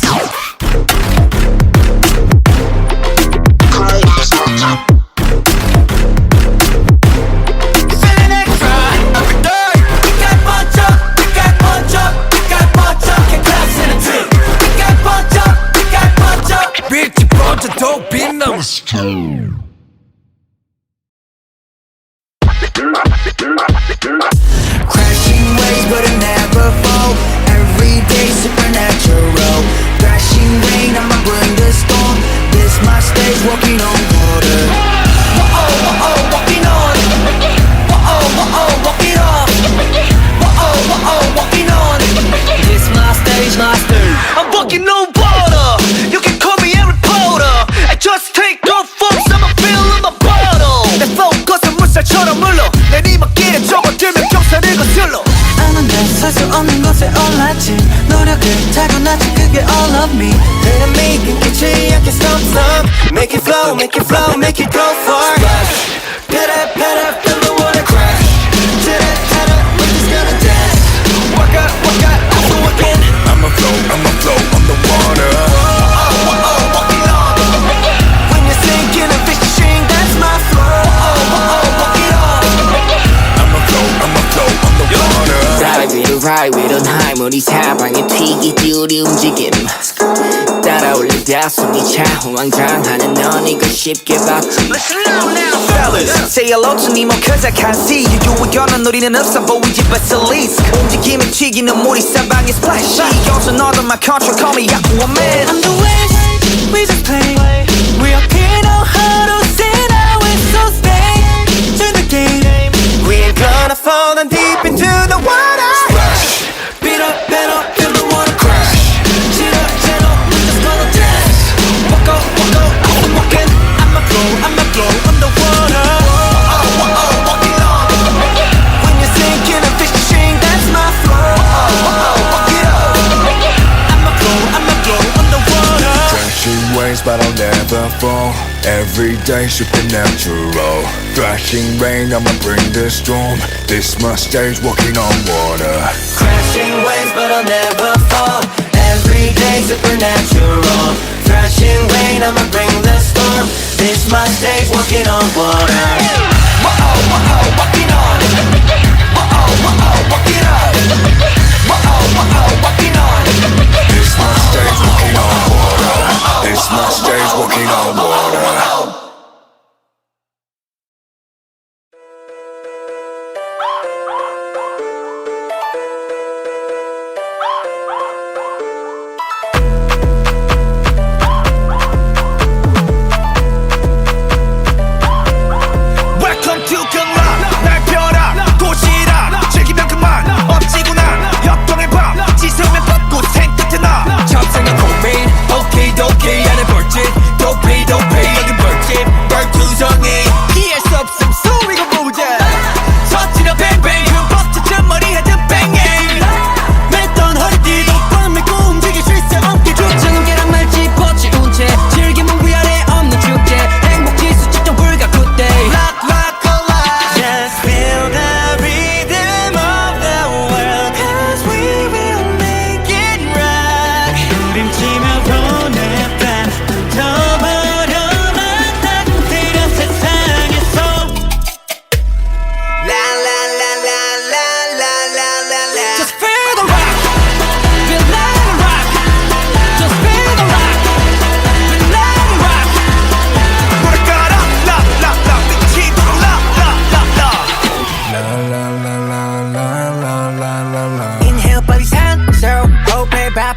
빛이 번져 더 빛나는 Crashing waves but it never fall Every day supernatural Crashing rain, I'ma bring the storm This my stage, walking on water Whoa, walking on Whoa, walking off Whoa, walking on This my stage, I'm walking on water You can call me a reporter I just take no forms, I'ma fill in my bottle 내 focus은 물살처럼 흘러 내리막길에 접어들면 경사를 거슬러 아는 데 살 수 없는 곳에 올랐지 노력을 타고났지 그게 all of me Enemy 끊기지 않게 stop Make it flow, make it go far Better, feel the water crash Titter, we're just gonna dance Work out, I'm working I'ma flow on the water walking on When you're sinking and fishing, that's my flow walk it on I'ma flow on the water Ride with on high 우리 사방에 튀기들이 움직임 따라 올린다 숨이 차 호황장하는 넌 이걸 쉽게 받지 Listen up now, fellas. Say hello to Nemo, cause I can't see you. 유의견은 우리는 없어 보이지, but it's least. 움직임이 튀기는 물이 사방에 splash. 이겨서 너도 my control, call me Aquaman. I'm the wish, we just play We all here know how to sit out with so stay to the game We ain't gonna fall down deep into the water Better, feel the water crash Titter, we're just gonna dance Walk out, I'm walking I'ma flow on the water walking on When you're sinking and fishing, that's my flow walk it on I'ma flow on the water Crashing waves but I'll never fall Every day supernatural Thrashing rain, I'ma bring the storm This my stage, walking on water Crashing waves but I'll never fall Every day supernatural Thrashing rain, I'ma bring the storm This my stage, walking on water Whoa, walking on Whoa, walking on walking on This my stage, walking on water This my stage, walking on water Welcome to Gangla 날 펴라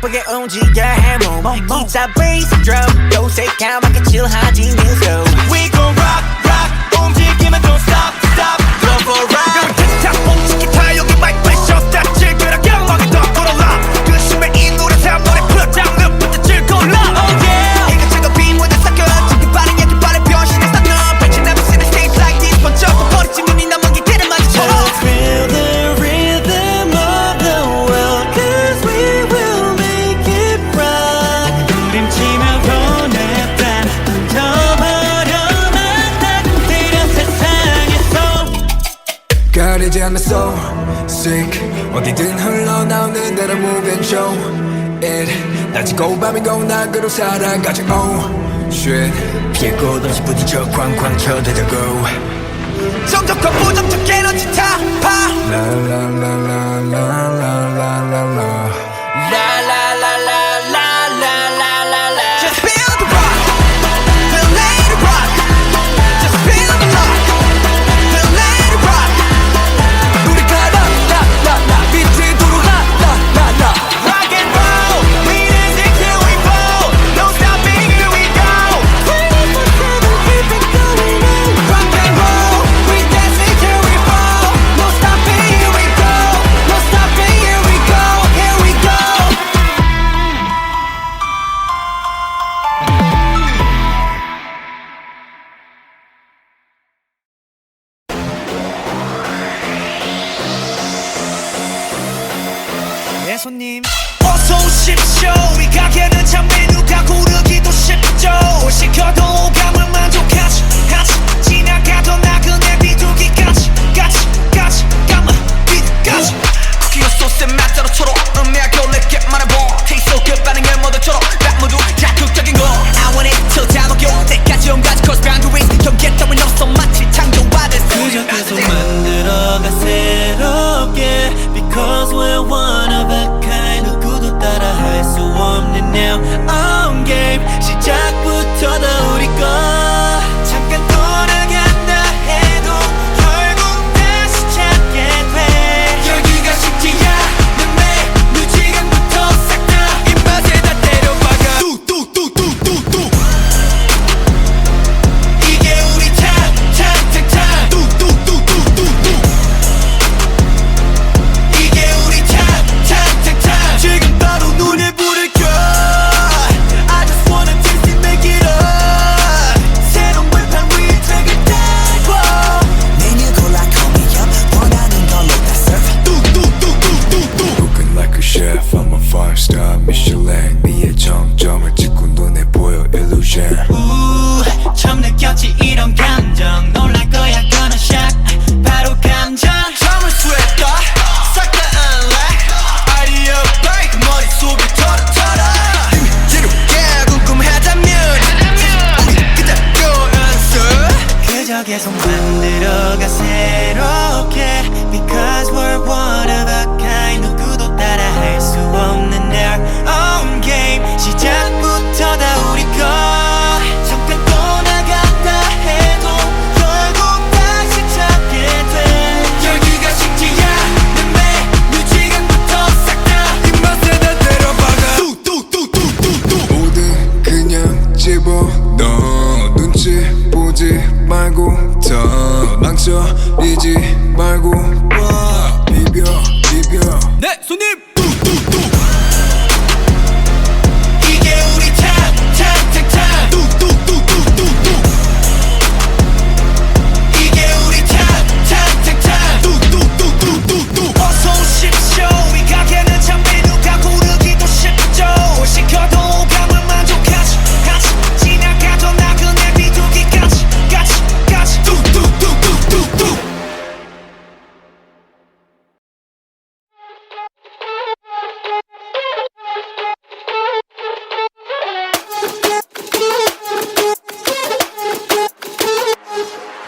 바쁘게 움직여 해 몸 기타 베이스 드럼 요새 까맣게 칠하지 뮤소 We gon' rock rock 움직이면 don't stop stop Go for a ride 기타 뽕치기 다 여기 마이크 프레셔 스타칠 그라 경험이 더 걸어라 그 심해 이 노래 사물에 풀어장 늪부터 질거라 Oh yeah 이것저것 빈무대 섞여 지금 빠른 얘기 빠른 변신했어 너 배치 never seen a stage like this 번쩍 버리지 눈이 남은 기대를 마주쳐 Just feel the rhythm of the world Cause we will make it right 부림치며 보냈단 던져버려만 따뜻한 세상에서 가리지 않는 soul sick 어디든 흘러나오는 대로 move and show it 낮이고 밤이고 나 그로 살아가지 oh shit 피할 곳 없이 부딪혀 쾅쾅 쳐대자고 정적과 부정적 에너지 타파 la la la la la la la la la Just feel the rock Feel the rock Just feel the rock Feel the rock 우리 가라 라라라 빛이 도로가 라라라 Rock and roll We dancing till we fall No stopping here we go 24/7 keep it going on Rock and roll We dancing till we fall No stopping here we go No stopping here we go Here we go 네 손님 어서 오십시오 이 가게는 참 메뉴가 고르기도 쉽죠 시켜도 오감을 만족하지 지나가던 나그네 비둘기까지 까지 까만 빛까지 쿠키와 소스의 맛대로 초록 음미하고 내게 말해봐 Taste so good 반응을 모두처럼 딱 모두 자극적인 거 I want it till 다 녹여 때까지 온가지 cross boundaries 경계 따윈 없어 마치 창조받은 그저 계속 만들어가 새롭게 Because we're one of a kind 누구도 따라할 수 없는 now on game 시작부터 다 우리 거 잠깐 돌아간다 해도 결국 다시 찾게 돼 열기가 식지 않는 매 무지개부터 싹 다 입맛에 다 때려박아 뚜뚜뚜뚜뚜뚜 이게 우리 탕탕탕탕 뚜뚜뚜뚜뚜뚜 이게 우리 탕탕탕탕 지금 바로 눈에 불을 켜 I just wanna taste it make it up 새로운 벌판 위에 책을 달고 메뉴 골라 call me up 원하는 걸로 다 serve 뚜뚜뚜뚜뚜뚜 Cooking like a chef I'm a 5-star Michelin 미의 정점을 찍고 눈에 보여 illusion 처음 느꼈지 이런 감정 놀랄 거야 gonna shock 바로 감정 잠을 쇠다 싹 다 unlock 아이디어 break 머릿속을 털어 지루해 궁금하다면 우리 그대로 answer 그저 계속 만들어가 새롭게 Because we're one of a kind 누구도 따라할 수 없는 our own game 시작부터 다 우리 거 잠깐 떠나간다 해도 결국 다시 찾게 돼 열기가 식지 않는 매 뮤직은부터 싹 다 입맛에 다 때려박아 뚜뚜뚜뚜뚜뚜 모든 그냥 집어넣어 눈치 보지 말고 더 망설이지 말고 와 비벼 네 손님 이게 우리 탕탕탕탕 뚜뚜뚜뚜뚜뚜 이게 우리 탕탕탕탕 뚜뚜뚜뚜뚜뚜 어서 오십시오 이 가게는 참 메뉴가 고르기도 쉽죠 시켜도 오감을 만족하지 지나가던 나그네 비둘기까지 뚜뚜뚜뚜뚜뚜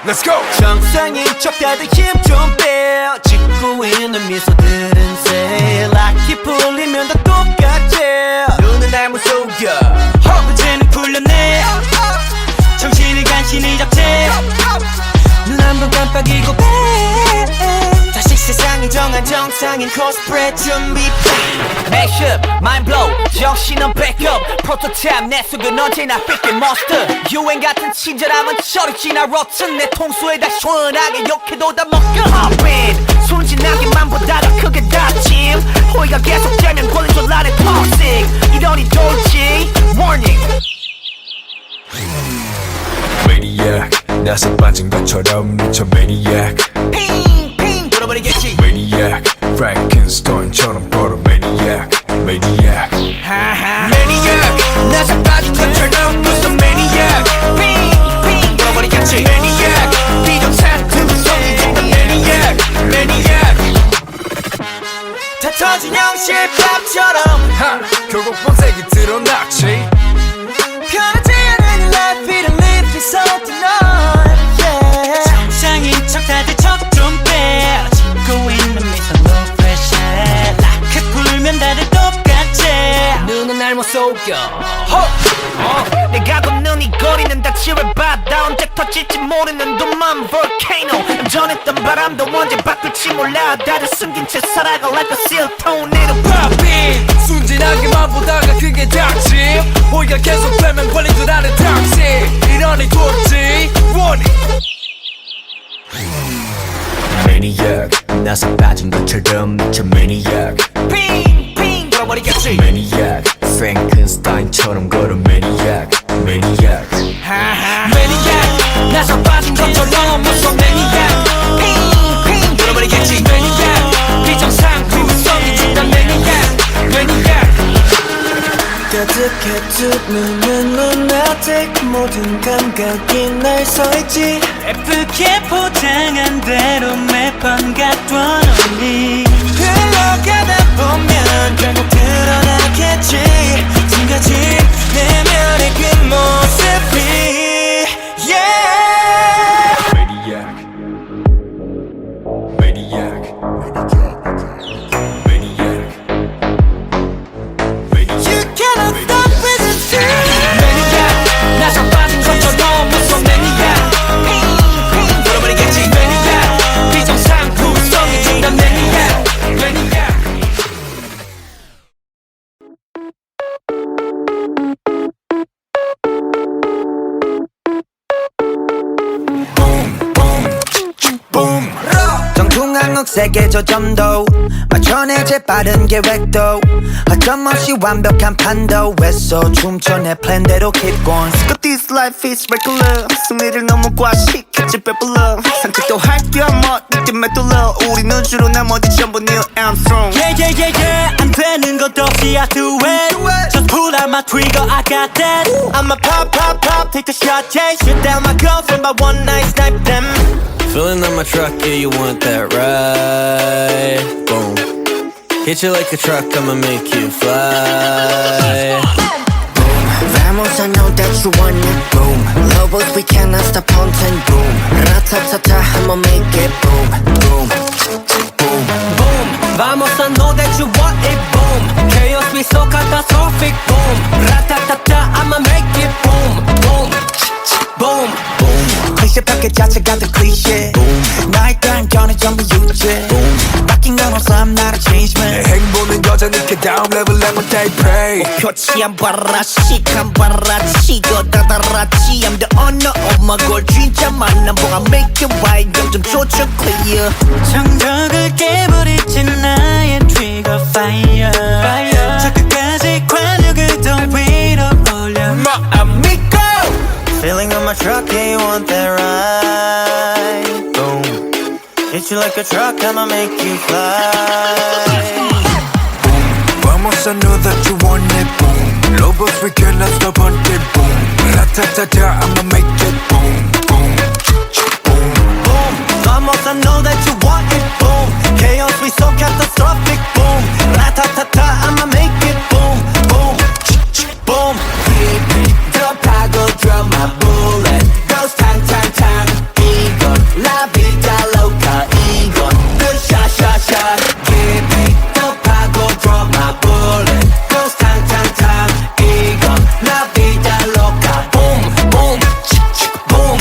Let's go! 정상인 척 다들 힘 좀 빼 짓고 있는 미소들은 say 락이 풀리면 다 똑같지 눈은 날 무속여 허브제는 풀렸네 정신을 간신히 잡채 눈 한 번 깜빡이고 다시 세상이 정한 정한 정상인 코스프레 준비 Mashup, mind blow, 정신은 backup 프로토타입 내 속은 언제나 삐끗 monster 유행 같은 친절함은 저리 지나 rotten 내 통수에다 시원하게 욕해도 다 먹여 Hop in, 순진하게만 보다가 크게 다짐 호의가 계속되면 권리줄 나를 toxic 이러니 돌지 warning Maniac 나서 빠진 것처럼 미쳐 Maniac 핑핑 돌아버리겠지 Maniac Frankenstein처럼 걸어 Maniac Maniac Maniac 나서 빠진 것처럼 무슨 Maniac 핑핑 돌아버리겠지 Maniac 비정상들 속이 든 Maniac Maniac 다 터진 형실밥처럼 하 결국 본색이 드러났지 편하지 않은 life 이런 live is all tonight yeah 정상인 척 다들 척좀빼 짓고 있는 미소 no pressure 라크 풀면 다들 똑같지 눈은 날 못 속여 내가 걷는 이 거리는 다 지뢰바다 언제 터질지 모르는 도만 volcano 전했던 바람도 언제 바뀔지 몰라 다들 숨긴 채 살아가 like a seal tornado Poppin 순진하게만 보다가 그게 닥침 호의가 계속되면 걸린 줄 아는 닥치 이러니 돌지 Warning Maniac 나서 빠진 것처럼 미쳐 Maniac 핑핑 돌아버리겠지 Maniac Frankenstein처럼 걸어 Maniac Maniac Maniac 나서 빠진 것처럼 무서운 Maniac 핑핑 돌아버리겠지 Maniac 비정상 구성이 진단 Maniac Maniac 가득해 두 눈은 lunatic 모든 감각이 날 서있지 예쁘게 포장한 대로 매번 갖던 only 흘러가다 보면 결국 드러나겠지 지금까지 내면의 그 모습이 yeah Maniac Maniac Maniac You cannot stop with the truth Maniac 나서 빠진 것처럼 무서운 Maniac 핑핑 돌아버리겠지 Maniac 비정상 구성이 진단 Maniac Maniac 정중앙흑색의 저점도 맞춰내 재빠른 계획도 허점없이 완벽한 판도 했어 춤춰 내 플랜대로 keep going Screw this life is regular 승리를 너무 과식했지 배불러 산책도 할겸 어디쯤에 뚫려 우리는 주로 나머지 전부 Neil Armstrong Yeah yeah yeah yeah 안 되는 것 없이 I do it Just pull out my trigger I got that I'ma pop pop pop take a shot yeah shoot down my girlfriend by one night snipe them Filling up my truck, yeah, you want that ride? Boom. Hit you like a truck, I'ma make you fly. Boom, vamos, I know that you want it. Boom, lobos, we cannot stop haunting. Boom, ratatata, I'ma make it. Boom, boom, boom. Boom, vamos, I know that you want it. Boom, chaos be so catastrophic. Boom, ratatata, I'ma make it. Boom, boom, boom, boom. 클리셰 패킷 자체가 더 클리셰. 나에 대한 견해 전부 유죄. 바뀐 건 없어, I'm not a change man. 내 행보는 여전히 그 다음 레벨 every day pray 표치 안 봐라, 시간 봐라, 치고 다다라치. I'm the owner of my goal. 진짜 만남 보가 make it right. 영점 조쳐 clear. 정적을 깨버리지 나의 trigger fire 저 끝까지 관역을 더 위로 올려 amigo Feeling on my truck, yeah, you want that ride Boom Hit you like a truck, I'ma make you fly Vamos, I know that you want it, boom Lobos, we cannot stop hunting, boom Ratatata, I'ma make it, boom, boom, boom Boom Vamos, I know that you want it, boom Chaos, we so catastrophic, boom Ratatata, I'ma make it, boom, boom, boom 더 파고들어 my bullet Goes 탕 탕 탕 이건 La vida loca 이건 The shot shot shot Give me 더 파고들어 my bullet Goes 탕 탕 탕 이건 La vida loca Boom boom boom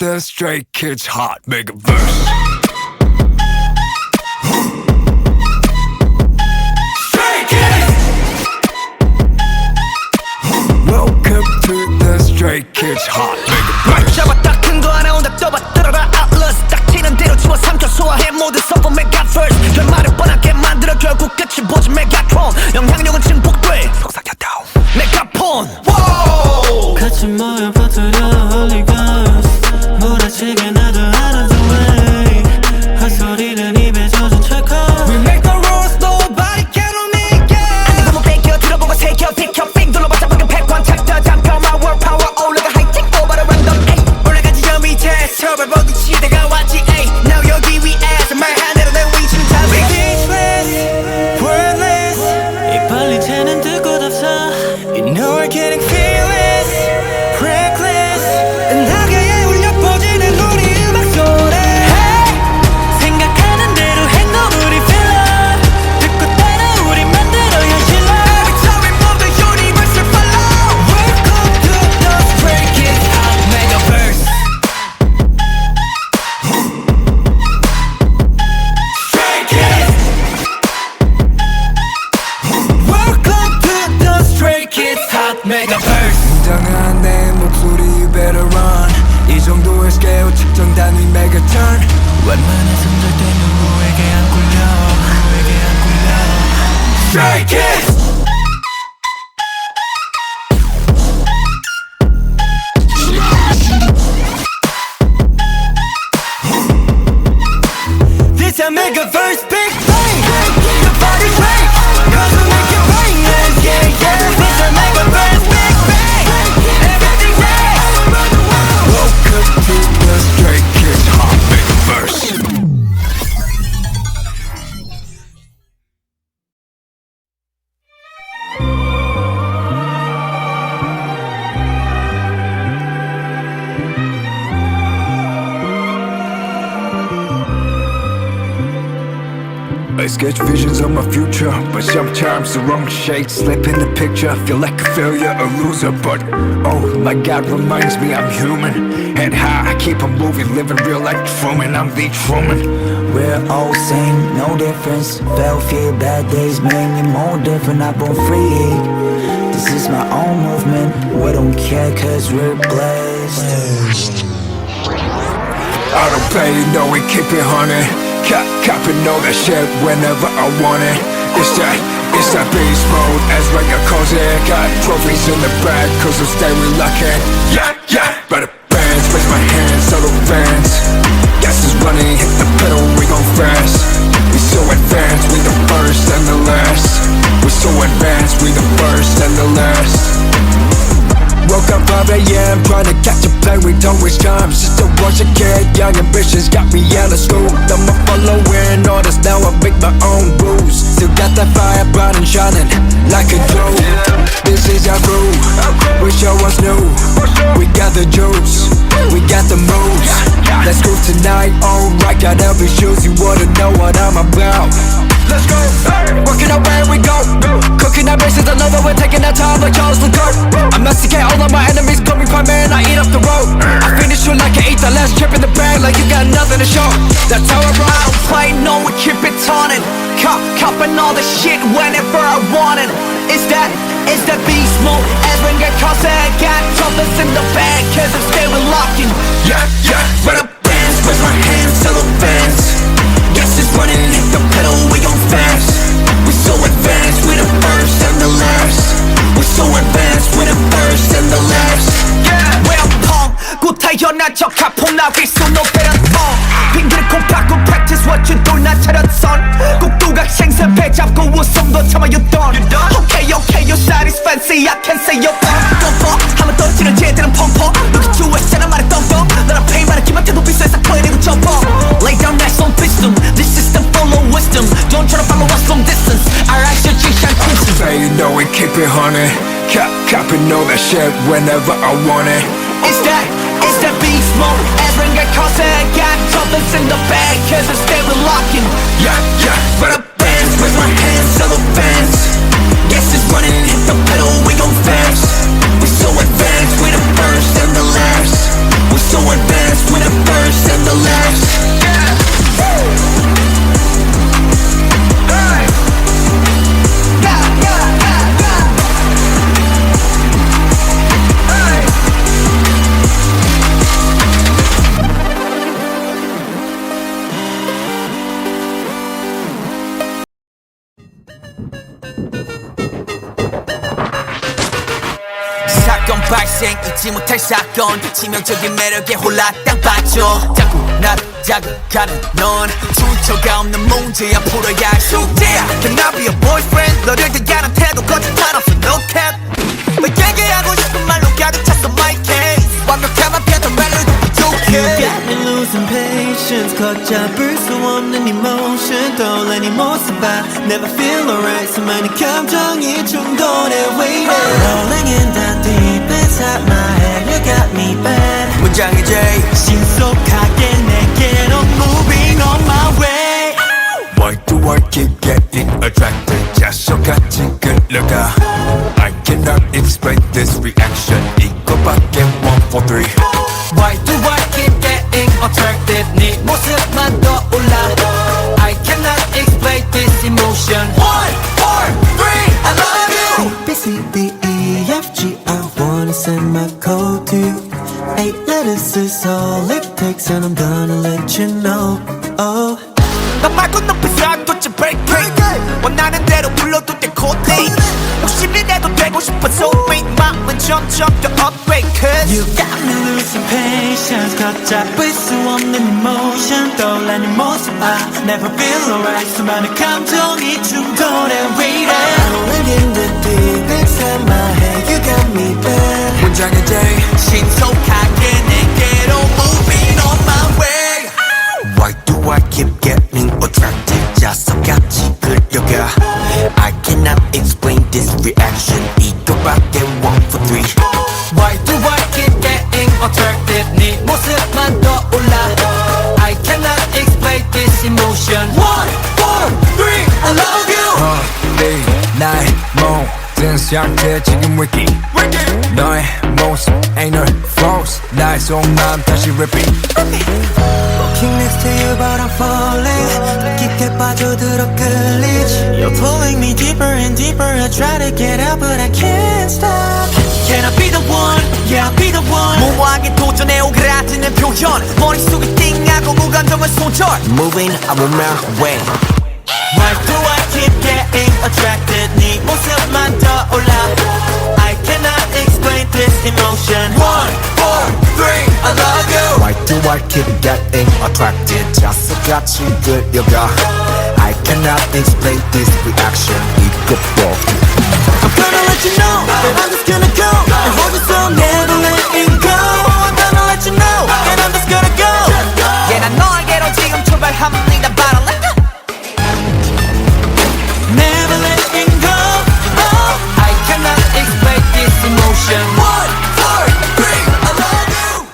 the Stray Kids Hot Megaverse. Stray Kids! Welcome to the Stray Kids Hot Megaverse. 잡았다 큰 거 하나 온다 떠봐 들어라 Atlas 딱 튀는 대로 집어 삼켜 소화해 모두 서버 메가버스 결말을 뻔하게 만들어 결국 끝이 보지 메가트론 영향력은 증폭돼 속삭였다 메가폰 같이 모여 퍼뜨려 Holy Ghost 몰아치게 나도 out of the way 헛소리는 입에 젖은 철컥 We make the rules nobody can make it 아니 보면 뺏겨 들어보고 새겨 비켜 빙 둘러봤자 방금 패권 탁터 잠겨 my world power 올라가 하이틱 오버를 random 에이 올라가지 저 밑에 서버 보기 시대가 왔지 에이 now 여기 위에서 말한 대로 내 위치는 다 Speechless, wordless 이 빨리 채는 듣고 없어 You know I'm getting fearless, reckless 나게 울려 퍼지는 우리 음악 소리 hey! 생각하는 대로 행동 우리 feel 듣고 따라 우리 만들어 현실로 Every time we move the universe will follow Welcome to the Stray Kids Hot Megaverse Stray Kids! Welcome to the Stray Kids Hot Megaverse 당한 내 목소리 you better run 이 정도의 스케일 측정 단위 메가턴 웬만해선 절대 누구에게 안 굴려 Stray Kids! This a Megaverse Big Bang The body's right Cause we make it rain Yeah, yeah This a Megaverse Big Bang Everything right Welcome to the Stray Kids Hot Megaverse. I sketch visions of my future, but sometimes the wrong shades slip in the picture. Feel like a failure, a loser, but oh my God, reminds me I'm human. And how I keep on moving, living real like Truman. I'm the Truman. We're all same, no difference. Fell fear, bad days made me more different. I born free. This is my own movement. We don't care cause we're blessed. I don't play, no, we keep it honey. Copping all that shit whenever I want it. It's that beast mode, as Ranga calls it. Got trophies in the bag, cause I'm stay reluctant. Yeah, yeah, better bands, raise my hands, solo fans. Gas is running, hit the pedal, we gon' fast. We so advanced, we the first and the last. We so advanced, we the first and the last. Woke up 5 a.m. trying to catch a plane, we don't waste time. Just a rush a kid, young ambitions got me out of school. I'm a following orders, now I make my own rules. Still got that fire bright and shining like a jewel. This is our crew, we show us new. We got the juice, we got the moves. Let's go tonight, alright, got every shoes. You wanna know what I'm about. Let's go, working out where we go. Cooking our bases, I know that we're taking our time like Charles Leclerc. I masticate all of my enemies, call me prime man, I eat up the road. I finish you like I ate the last chip in the bag, like you got nothing to show. That's how I roll. I don't play, no, we keep it on it. Copping all the shit whenever I want it. It's that beast mode. As when get caught, I got troubles in the bag, cause I'm stay locking. Yeah, yeah, Run up bands, raise my hands, tell the fans. Yes, it's running, hit the pedal, we gon' fast. We so advanced, we the first and the last. We so advanced, we the first and the last. Yeah, well, 곧 타이어난 척 가품 나길 수 no better tongue. 핑계를 콩 팍고 practice what you do 나 차렸선. 꼭 두각생선 배 잡고 웃음도 참아였던. Okay, okay, your side is fancy, I can say you're 펌퍼. 하면 떨어지는 쟤들은 펌퍼. Look at you, 했잖아 말했던 거. 나랑 페이 말했기만 해도 비싸서 커리고 점퍼. Lay down that song wisdom. This system full of wisdom. Don't try to follow us from distance. Our action change and Christian. say you know we keep it honey. Copping all that shit whenever I want it. It's that beast mode. As when get caught, I got troubles in the bag, cause I'm stay locking. Yeah, yeah, Run up bands, raise my hands, tell the fans. Yes, it's running, hit the pedal, we gon' fast. We so advanced, we the first and the last. We so advanced, we 사건 발생 잊지 못할 사건 치명적인 매력에 홀라 땅 빠져 자꾸 나를 자극하는 넌 출처가 없는 문제야 풀어야 할 숙제야 Can I be your boyfriend 너를 대하는 태도 거짓 하나 없어 no cap 너에게 하고 싶은 말로 가득 찼어 my case 완벽한 패턴 멜로디 부족해 You got me losing patience 걷잡을 수 없는 emotion 떠올라니 모습 봐 Never feel alright 수많은 감정이 충돌해 waiting Rolling in the deep inside my head You got me bad 문장이 J 신속하게 내게로 moving on my way Why do I keep getting attracted 자석같이 끌려가 I cannot explain this reaction 이거밖에 1, 4, 3 Why do I keep getting attracted 네 모습만 떠올라 I cannot explain this emotion 1, 4, 3 I love you A, B, C, D, E, F, G I wanna send my code to you 8 letters is all it takes and I'm gonna let you know Oh 너 말고 높이서 도대체 break 원하는 대로 불러도 돼 코디 욕심이 내도 되고 싶어서 왜 마음은 점점 더 upgrade Cause You got me losing patience 걷잡을 수 없는 emotion 떠올라니 모습 I never feel alright 수많은 감정이 충돌해 waiting Rolling in the deep inside my head You got me bad 문장의 J 신속하게 내게로 moving on my way Why do I keep getting attracted 자석같이 끌려가 I cannot explain this reaction 이거밖에 1, 4, 3 Why do I keep getting attracted 네 모습만 떠올라 I cannot explain this emotion 1, 4, 3 I love you 나의 모든 상태 지금 wiki 너의 모습 ain't no false 나의 속마음 다시 repeat Walking next to you but I'm falling 깊게 빠져들어 끌리지 You're pulling me deeper and deeper I try to get out but I can't stop Can I be the one? Yeah I'll be the one 무모하게 도전해 오그라드는 표현 머릿속이 띵하고 무감정은 손절 Moving I'm on my way Why do I keep getting attracted 네 모습만 떠올라 I cannot explain this emotion 1, 4, 3 I love you Why do I keep getting attracted 자석같이 끌려가 I cannot explain this reaction 이것도 I'm gonna let you know that I'm just gonna go and hold you so never letting go I'm gonna let you know that I'm just gonna go Yeah 난 너에게로 지금 출발합니다 But I'll let go Never letting go oh. I cannot explain this emotion 1, 4, 3 I love you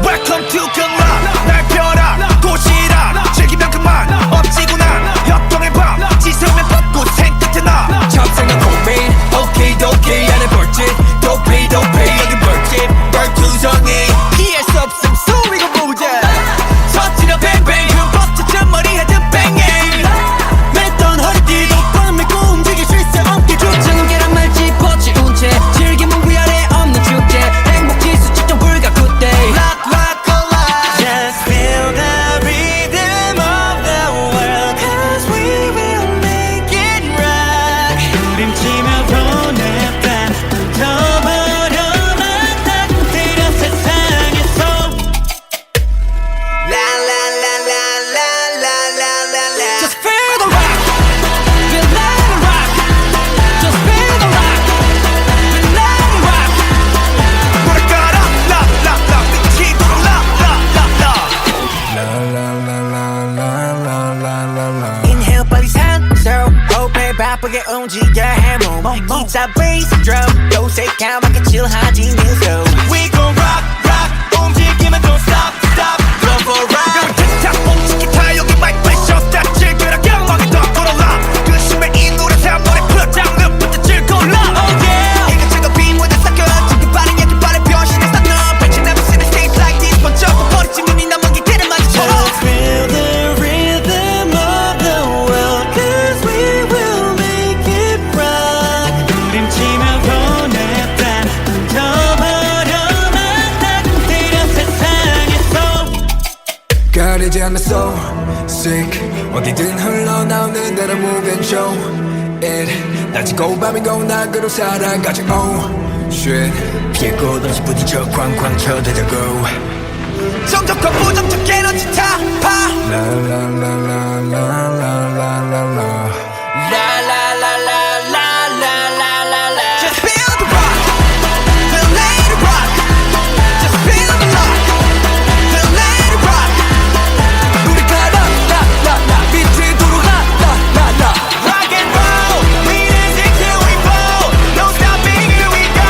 Welcome to 경락 날 펴라 도시라 즐기면 그만 엎지구나 협동의 밤 지성면 뻗고 생끝에 나 잡생각 고민 오케이 도케이 안에 벌집 도페이 도페이 여기 벌집 벌투성이 피할 수 없음 소리가 보자 터치려 뱅뱅 흠뻑 머리 헤드 뱅잉 맸던 허리띠도 꽉 메고 움직일 수 있어 어깨 조청은 계란 말지 퍼치운 채 즐기면 위아래 없는 축제 행복지수 측정 불가 굿데이 Rock rock alive Just feel the rhythm of the world Cause we will make it right 우림치며 보냈단 던져버려만 따뜻해려 세상에서 La la la la la la la la la Just feel the rock, feel let it rock. Just feel the rock, feel let it rock. 노래 깔아 라라라 미치도록 라라라라 라라라라라라라라 Inhale 빨리 산소 호흡에 바쁘게 움직여 해몸 기타 베이스 드럼 요새까맣게 칠하지 뉴스 We gon' rock rock 움직이면 don't stop stop Go for a ride 틱탁 멈춘 기타 여기 마이크 프레셔 스타트 즐겨라 경험이 더 걸어라 그 심해 이 노래 사람들의 풀어장 늪부터 즐거울라 Oh yeah 이것저것 비무대 섞여 지금 빠른 약간 빠른 변신에서 너 배치나면 쓰는 stage like this 먼저 버리지 눈이 남은 기대를 마주쳐라 Just feel the rhythm of the world. 'Cause we 않아 so sick 어디든 흘러나오는 대로 move and show it 낮이고 밤이고 나 그로 살아가지 oh shit 피했고 다시 부딪혀 쾅쾅 쳐대자고 정적과 부정적 에너지 타파 La la la la la la la la la Just feel the rock Feel the rock Just feel the rock Feel the rock 우리 가라 라라라 빛이 도로가 라라라 Rock and roll We dance till we fall No stopping here we go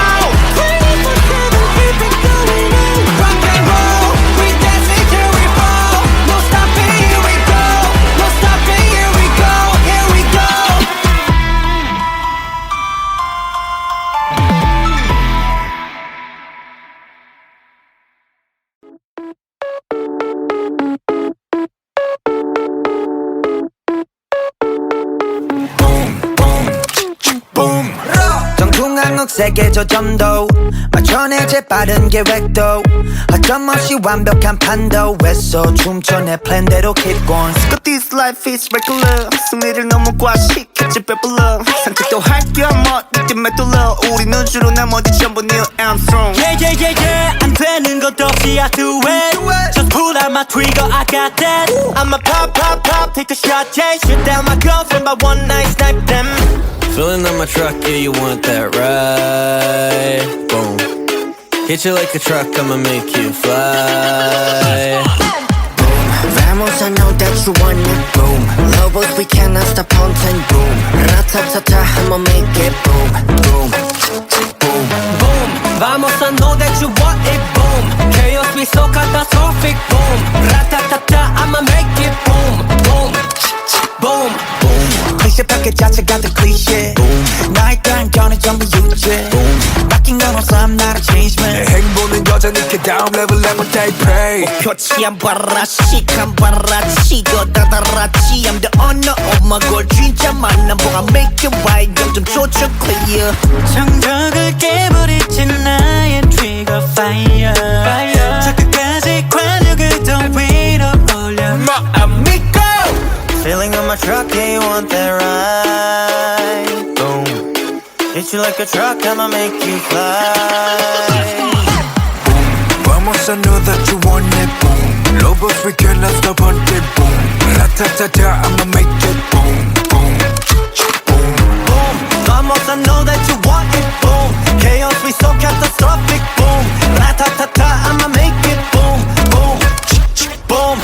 24/7 keep it going on Rock and roll We dance till we fall No stopping here we go No stopping here we go Here we go 정중앙 세계 저점도 맞춰내 재빠른 계획도 어김없이 완벽한 판도 했어 춤춰 내 플랜대로 keep going But this life is regular 승리를 너무 과식했지 배불러 산책도 할겸 어디쯤 메돌러 우리는 주로 나머지 전부 Neil Armstrong 안 되는 것도 없이 I do it Just pull out my trigger I got that I'ma pop pop pop take a shot yeah Shoot down my girlfriend by one night snipe them Filling up my truck, yeah, you want that ride? Boom. Hit you like a truck, I'ma make you fly. Vamos, I know that you want it, boom. Lobos, we cannot stop haunting, boom. Ratatata, I'ma make it, boom, boom, boom. Boom Vamos I know that you want it boom Chaos be so catastrophic boom Ratatata I'ma make it boom boom boom boom 클리셰 패킷 자체 같은 클리셰 나에 대한 견해 전부 유죄 바뀐 건 없어 I'm not a change man 내 행보는 여전히 그 다음 레벨 level they pay 표치 안 봐라 시간 봐라 치고 다다라치 I'm the owner of my goal 진짜 만남 보가 make it right 점점 조져 clear 정적을 깨버리지 나의 trigger fire 저 끝까지 관력을 더 위로 올려 amigo Filling up my truck, yeah, you want that ride? Boom. Hit you like a truck, I'ma make you fly. Vamos, I know that you want it, boom. Lobos, we cannot stop until boom. La-ta-ta-ta, I'ma make it boom, boom, boom. Boom. Vamos, I know that you want it, boom. Chaos, we so catastrophic, boom. Ra-ta-ta-ta, I'ma make it boom, boom, boom.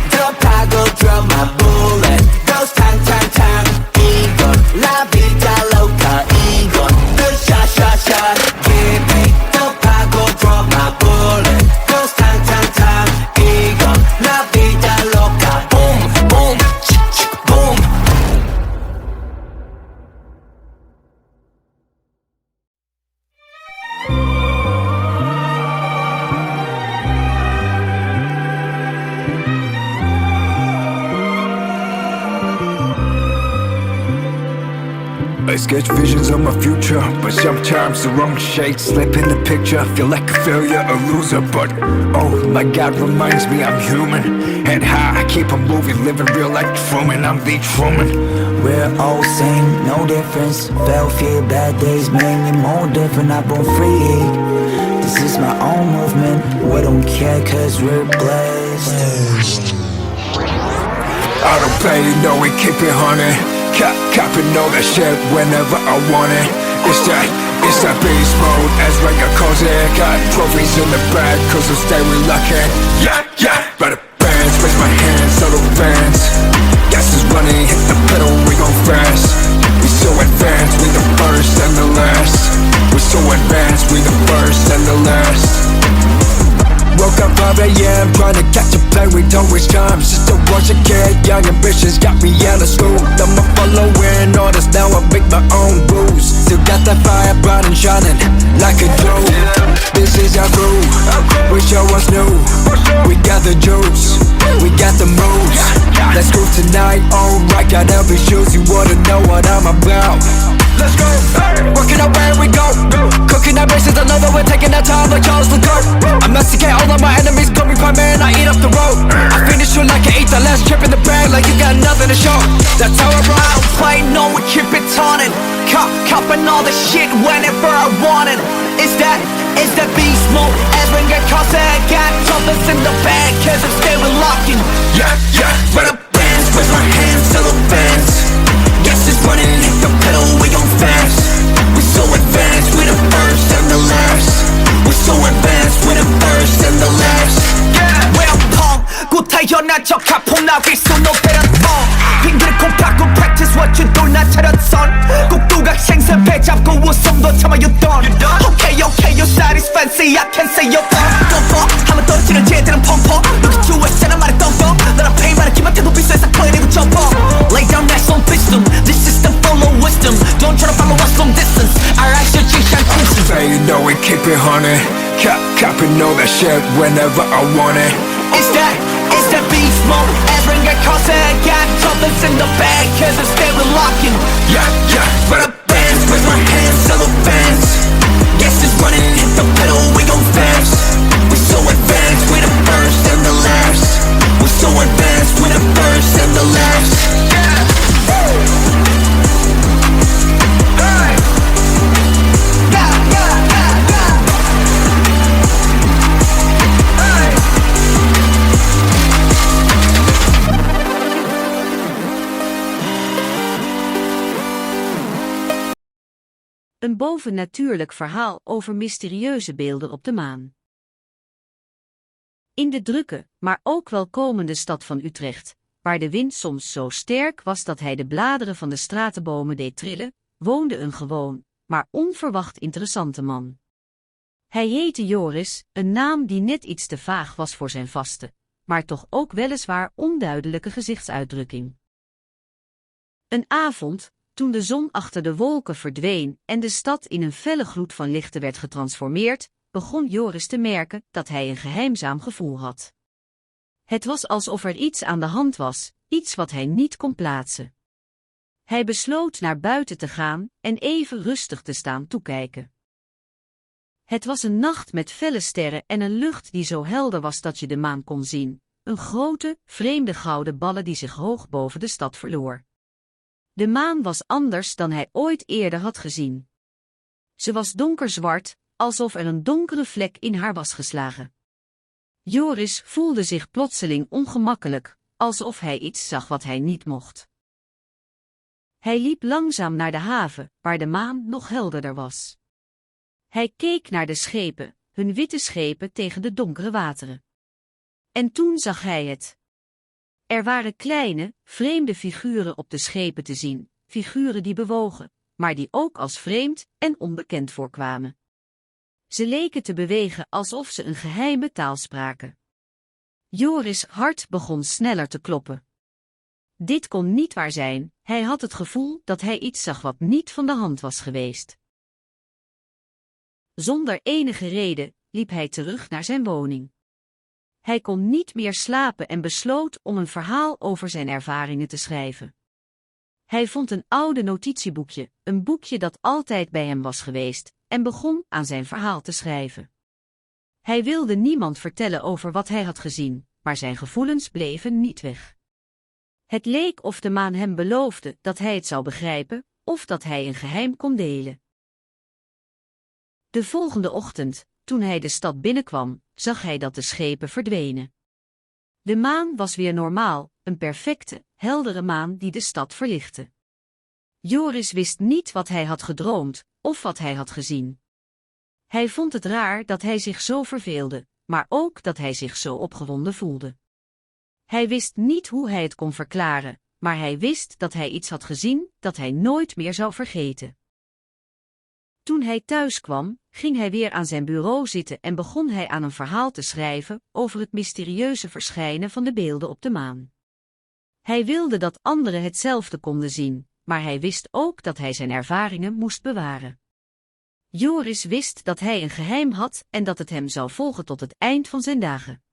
더 파고들어 my bullet Goes 탕탕탕 이건 La vida loca 이건 The shot shot shot Give me 더 파고들어 my bullet Goes 탕탕탕 이건 La vida loca Boom, boom, boom. I sketch visions of my future, but sometimes the wrong shades slip in the picture. Feel like a failure, a loser, but oh my God reminds me I'm human. Head high, I keep on moving, living real like Truman. I'm the Truman. We're all same, no difference. Fell fear, bad days made me more different. I've been free. This is my own movement. We don't care cause we're blessed. I don't play, you know we keep it honey. Copping all that shit whenever I want it. It's that beast mode, as Ranga calls it. Got trophies in the bag, cause I stay reluctant. Yeah, yeah, by the bands, raise my hands, so the fans. Gas is running, hit the pedal, we gon' fast. We so advanced, we the first and the last. We so advanced, we the first and the last. Woke up 5 a.m. trying to catch a plane, we don't waste time. Just a rush of kid, young ambitions got me out of school. I'm a following orders, now I make my own rules. Still got that fire bright and shining like a jewel. This is our crew, we show us new. We got the juice, we got the moves. Let's go tonight, alright, got every shoes. You wanna know what I'm about? Let's go, working out where we go. Cooking our bases, I know that we're taking our time like Charles the Goat. I masticate all of my enemies, call me my man, I eat up the road. I finish you like I ate the last trip in the bag, like you got nothing to show. That's how I roll. I don't play, no, we keep it turning. Cupping all the shit whenever I want it. Is that beast mode? As when get caught, I got troubles in the bag, cause I'm still locking. Yeah, yeah, Run up bands, with my hands to the fans. Guess it's running, hit the pedal, we gon' fast. We so advanced, we the first and the last. We so advanced, we the first and the last. Yeah, we're punk, 곧 태어난 척 가품 나위 손으로 배란 텅. 핑계를 콩 팍고 practice what you do, 나 차렸선. 꼭 두각생선 배 잡고 웃음도 참아유던. Okay, okay, your side is fancy, I can't say you're fun. 하면 떨어지는 쟤들은 펑펑. Look at you, SNL 말에 떵떵. 나랑 페이 말에 기만해도 비싸서 클리닉 점퍼. Lay down that song wisdom, this system full of wisdom. Don't try to follow us from distance. Alright, your G-Shine Crimson. say you know we keep it honey. Copy know that shit whenever I want it. Is that beast mode? As ring get caught, I got troubles in the bag, cause I'm still locking. Yeah, yeah, Run up bands, with my hands to the fans. Guess it's running, hit the pedal, we gon' fast. We so advanced, we the first and the last. We so advanced, we the first and the last. Yeah. Hey. Yeah, yeah, yeah, yeah. Hey. Een bovennatuurlijk verhaal over mysterieuze beelden op de maan. In de drukke, maar ook welkomende stad van Utrecht, waar de wind soms zo sterk was dat hij de bladeren van de stratenbomen deed trillen, woonde een gewoon, maar onverwacht interessante man. Hij heette Joris, een naam die net iets te vaag was voor zijn vaste, maar toch ook weliswaar onduidelijke gezichtsuitdrukking. Een avond, toen de zon achter de wolken verdween en de stad in een felle gloed van lichten werd getransformeerd, begon Joris te merken dat hij een geheimzaam gevoel had. Het was alsof er iets aan de hand was, iets wat hij niet kon plaatsen. Hij besloot naar buiten te gaan en even rustig te staan toekijken. Het was een nacht met felle sterren en een lucht die zo helder was dat je de maan kon zien, een grote, vreemde gouden ballen die zich hoog boven de stad verloor. De maan was anders dan hij ooit eerder had gezien. Ze was donkerzwart, alsof er een donkere vlek in haar was geslagen. Joris voelde zich plotseling ongemakkelijk, alsof hij iets zag wat hij niet mocht. Hij liep langzaam naar de haven, waar de maan nog helderder was. Hij keek naar de schepen, hun witte schepen tegen de donkere wateren. En toen zag hij het. Er waren kleine, vreemde figuren op de schepen te zien, figuren die bewogen, maar die ook als vreemd en onbekend voorkwamen. Ze leken te bewegen alsof ze een geheime taal spraken. Joris' hart begon sneller te kloppen. Dit kon niet waar zijn, hij had het gevoel dat hij iets zag wat niet van de hand was geweest. Zonder enige reden liep hij terug naar zijn woning. Hij kon niet meer slapen en besloot om een verhaal over zijn ervaringen te schrijven. Hij vond een oude notitieboekje, een boekje dat altijd bij hem was geweest, en begon aan zijn verhaal te schrijven. Hij wilde niemand vertellen over wat hij had gezien, maar zijn gevoelens bleven niet weg. Het leek of de maan hem beloofde dat hij het zou begrijpen, of dat hij een geheim kon delen. De volgende ochtend, toen hij de stad binnenkwam, zag hij dat de schepen verdwenen. De maan was weer normaal, een perfecte, heldere maan die de stad verlichtte. Joris wist niet wat hij had gedroomd, of wat hij had gezien. Hij vond het raar dat hij zich zo verveelde, maar ook dat hij zich zo opgewonden voelde. Hij wist niet hoe hij het kon verklaren, maar hij wist dat hij iets had gezien dat hij nooit meer zou vergeten. Toen hij thuis kwam, ging hij weer aan zijn bureau zitten en begon hij aan een verhaal te schrijven over het mysterieuze verschijnen van de beelden op de maan. Hij wilde dat anderen hetzelfde konden zien, maar hij wist ook dat hij zijn ervaringen moest bewaren. Joris wist dat hij een geheim had en dat het hem zou volgen tot het eind van zijn dagen.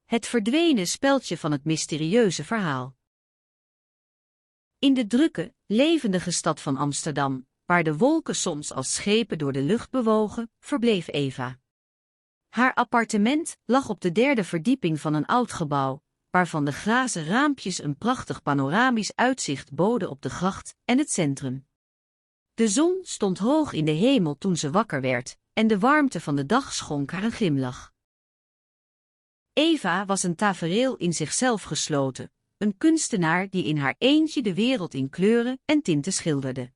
Het verdwenen speldje van het mysterieuze verhaal. In de drukke, levendige stad van Amsterdam, waar de wolken soms als schepen door de lucht bewogen, verbleef Eva. Haar appartement lag op de 3e verdieping van een oud gebouw, waarvan de glazen raampjes een prachtig panoramisch uitzicht boden op de gracht en het centrum. De zon stond hoog in de hemel toen ze wakker werd, en de warmte van de dag schonk haar een glimlach. Eva was een tafereel in zichzelf gesloten, een kunstenaar die in haar eentje de wereld in kleuren en tinten schilderde.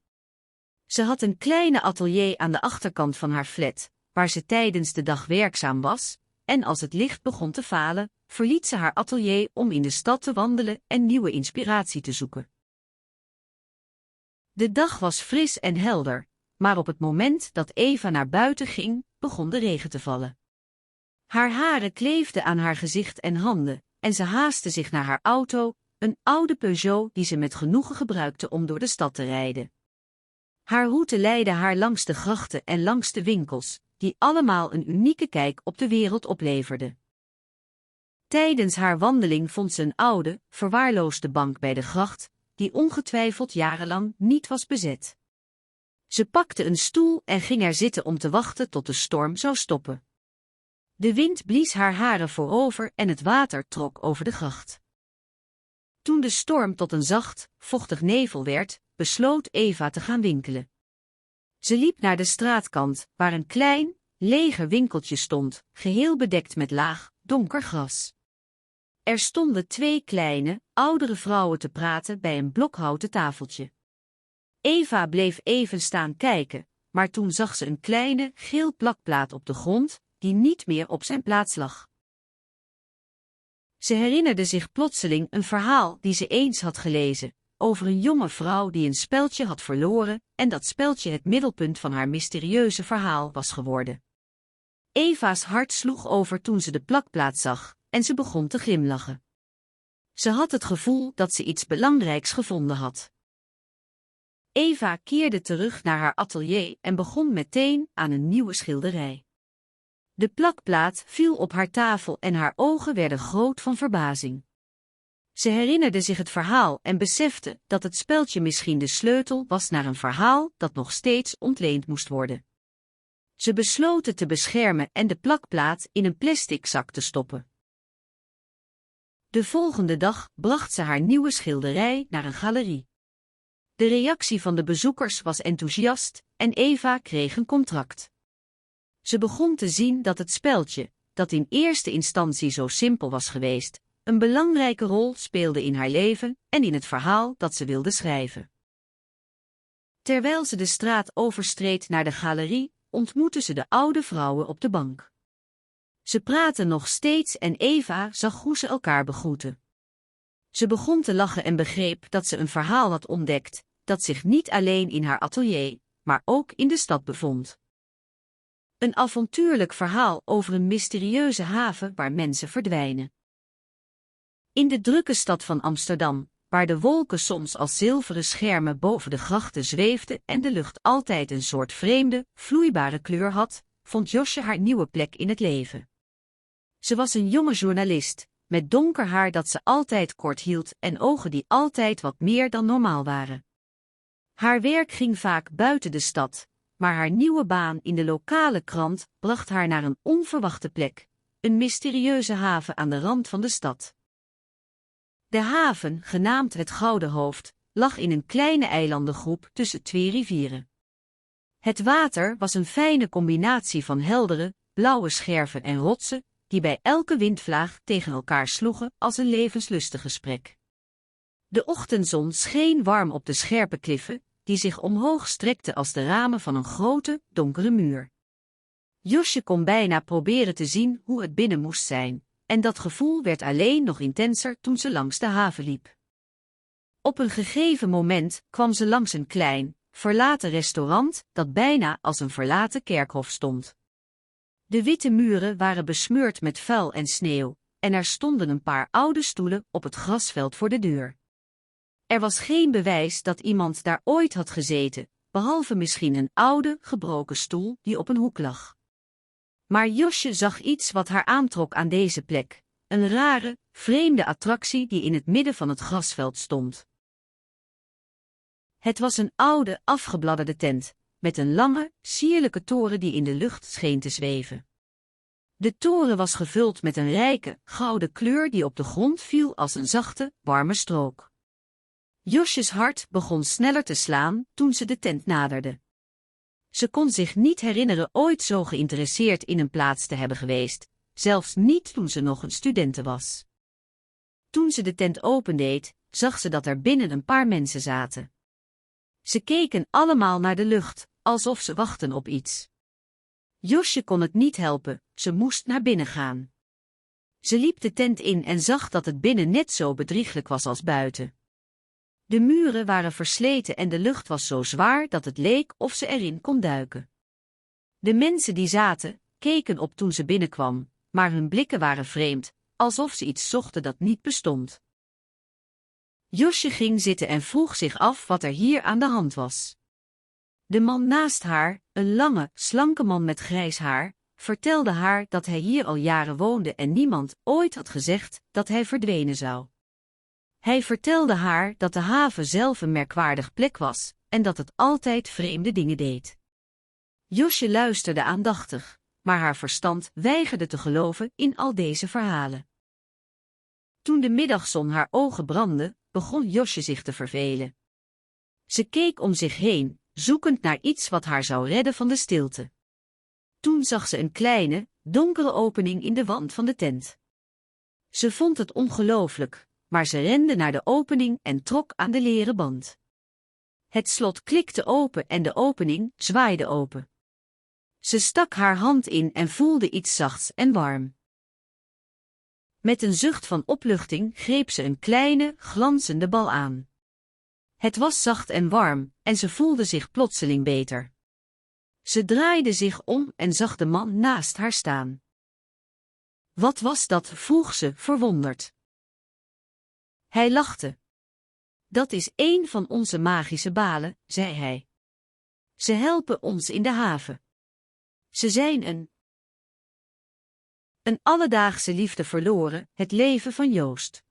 Ze had een kleine atelier aan de achterkant van haar flat, waar ze tijdens de dag werkzaam was, en als het licht begon te falen, verliet ze haar atelier om in de stad te wandelen en nieuwe inspiratie te zoeken. De dag was fris en helder, maar op het moment dat Eva naar buiten ging, begon de regen te vallen. Haar haren kleefden aan haar gezicht en handen, en ze haastte zich naar haar auto, een oude Peugeot die ze met genoegen gebruikte om door de stad te rijden. Haar route leidde haar langs de grachten en langs de winkels, die allemaal een unieke kijk op de wereld opleverden. Tijdens haar wandeling vond ze een oude, verwaarloosde bank bij de gracht, die ongetwijfeld jarenlang niet was bezet. Ze pakte een stoel en ging er zitten om te wachten tot de storm zou stoppen. De wind blies haar haren voorover en het water trok over de gracht. Toen de storm tot een zacht, vochtig nevel werd, besloot Eva te gaan winkelen. Ze liep naar de straatkant, waar een klein, leger winkeltje stond, geheel bedekt met laag, donker gras. Er stonden 2 kleine, oudere vrouwen te praten bij een blokhouten tafeltje. Eva bleef even staan kijken, maar toen zag ze een kleine, geel plakplaat op de grond, die niet meer op zijn plaats lag. Ze herinnerde zich plotseling een verhaal die ze eens had gelezen, over een jonge vrouw die een speldje had verloren en dat speldje het middelpunt van haar mysterieuze verhaal was geworden. Eva's hart sloeg over toen ze de plakplaat zag, en ze begon te glimlachen. Ze had het gevoel dat ze iets belangrijks gevonden had. Eva keerde terug naar haar atelier en begon meteen aan een nieuwe schilderij. De plakplaat viel op haar tafel en haar ogen werden groot van verbazing. Ze herinnerde zich het verhaal en besefte dat het speldje misschien de sleutel was naar een verhaal dat nog steeds ontleend moest worden. Ze besloot het te beschermen en de plakplaat in een plastic zak te stoppen. De volgende dag bracht ze haar nieuwe schilderij naar een galerie. De reactie van de bezoekers was enthousiast en Eva kreeg een contract. Ze begon te zien dat het speldje, dat in eerste instantie zo simpel was geweest, een belangrijke rol speelde in haar leven en in het verhaal dat ze wilde schrijven. Terwijl ze de straat overstreed naar de galerie, ontmoette ze de oude vrouwen op de bank. Ze praatten nog steeds en Eva zag hoe ze elkaar begroetten. Ze begon te lachen en begreep dat ze een verhaal had ontdekt, dat zich niet alleen in haar atelier, maar ook in de stad bevond. Een avontuurlijk verhaal over een mysterieuze haven waar mensen verdwijnen. In de drukke stad van Amsterdam, waar de wolken soms als zilveren schermen boven de grachten zweefden en de lucht altijd een soort vreemde, vloeibare kleur had, vond Josje haar nieuwe plek in het leven. Ze was een jonge journalist, met donker haar dat ze altijd kort hield en ogen die altijd wat meer dan normaal waren. Haar werk ging vaak buiten de stad, maar haar nieuwe baan in de lokale krant bracht haar naar een onverwachte plek, een mysterieuze haven aan de rand van de stad. De haven, genaamd het Gouden Hoofd, lag in een kleine eilandengroep tussen 2 rivieren. Het water was een fijne combinatie van heldere, blauwe scherven en rotsen, die bij elke windvlaag tegen elkaar sloegen als een levenslustig gesprek. De ochtendzon scheen warm op de scherpe kliffen, die zich omhoog strekten als de ramen van een grote, donkere muur. Josje kon bijna proberen te zien hoe het binnen moest zijn, en dat gevoel werd alleen nog intenser toen ze langs de haven liep. Op een gegeven moment kwam ze langs een klein, verlaten restaurant dat bijna als een verlaten kerkhof stond. De witte muren waren besmeurd met vuil en sneeuw, en er stonden een paar oude stoelen op het grasveld voor de deur. Er was geen bewijs dat iemand daar ooit had gezeten, behalve misschien een oude, gebroken stoel die op een hoek lag. Maar Josje zag iets wat haar aantrok aan deze plek, een rare, vreemde attractie die in het midden van het grasveld stond. Het was een oude, afgebladderde tent, met een lange, sierlijke toren die in de lucht scheen te zweven. De toren was gevuld met een rijke, gouden kleur die op de grond viel als een zachte, warme strook. Josjes hart begon sneller te slaan toen ze de tent naderde. Ze kon zich niet herinneren ooit zo geïnteresseerd in een plaats te hebben geweest, zelfs niet toen ze nog een studente was. Toen ze de tent opendeed, zag ze dat er binnen een paar mensen zaten. Ze keken allemaal naar de lucht, alsof ze wachtten op iets. Josje kon het niet helpen, ze moest naar binnen gaan. Ze liep de tent in en zag dat het binnen net zo bedrieglijk was als buiten. De muren waren versleten en de lucht was zo zwaar dat het leek of ze erin kon duiken. De mensen die zaten, keken op toen ze binnenkwam, maar hun blikken waren vreemd, alsof ze iets zochten dat niet bestond. Josje ging zitten en vroeg zich af wat er hier aan de hand was. De man naast haar, een lange, slanke man met grijs haar, vertelde haar dat hij hier al jaren woonde en niemand ooit had gezegd dat hij verdwenen zou. Hij vertelde haar dat de haven zelf een merkwaardig plek was en dat het altijd vreemde dingen deed. Josje luisterde aandachtig, maar haar verstand weigerde te geloven in al deze verhalen. Toen de middagzon haar ogen brandde, begon Josje zich te vervelen. Ze keek om zich heen, zoekend naar iets wat haar zou redden van de stilte. Toen zag ze een kleine, donkere opening in de wand van de tent. Ze vond het ongelooflijk, maar ze rende naar de opening en trok aan de leren band. Het slot klikte open en de opening zwaaide open. Ze stak haar hand in en voelde iets zachts en warm. Met een zucht van opluchting greep ze een kleine, glanzende bal aan. Het was zacht en warm, en ze voelde zich plotseling beter. Ze draaide zich om en zag de man naast haar staan. Wat was dat? Vroeg ze, verwonderd. Hij lachte. Dat is één van onze magische balen, zei hij. Ze helpen ons in de haven. Ze zijn een alledaagse liefde verloren, het leven van Joost.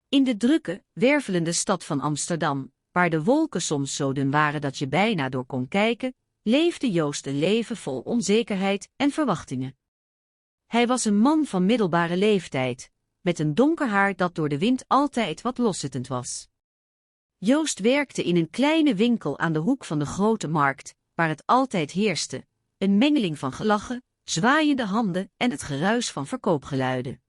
In de drukke, wervelende stad van Amsterdam, waar de wolken soms zo dun waren dat je bijna door kon kijken, leefde Joost een leven vol onzekerheid en verwachtingen. Hij was een man van middelbare leeftijd, met een donker haar dat door de wind altijd wat loszittend was. Joost werkte in een kleine winkel aan de hoek van de grote markt, waar het altijd heerste, een mengeling van gelachen, zwaaiende handen en het geruis van verkoopgeluiden.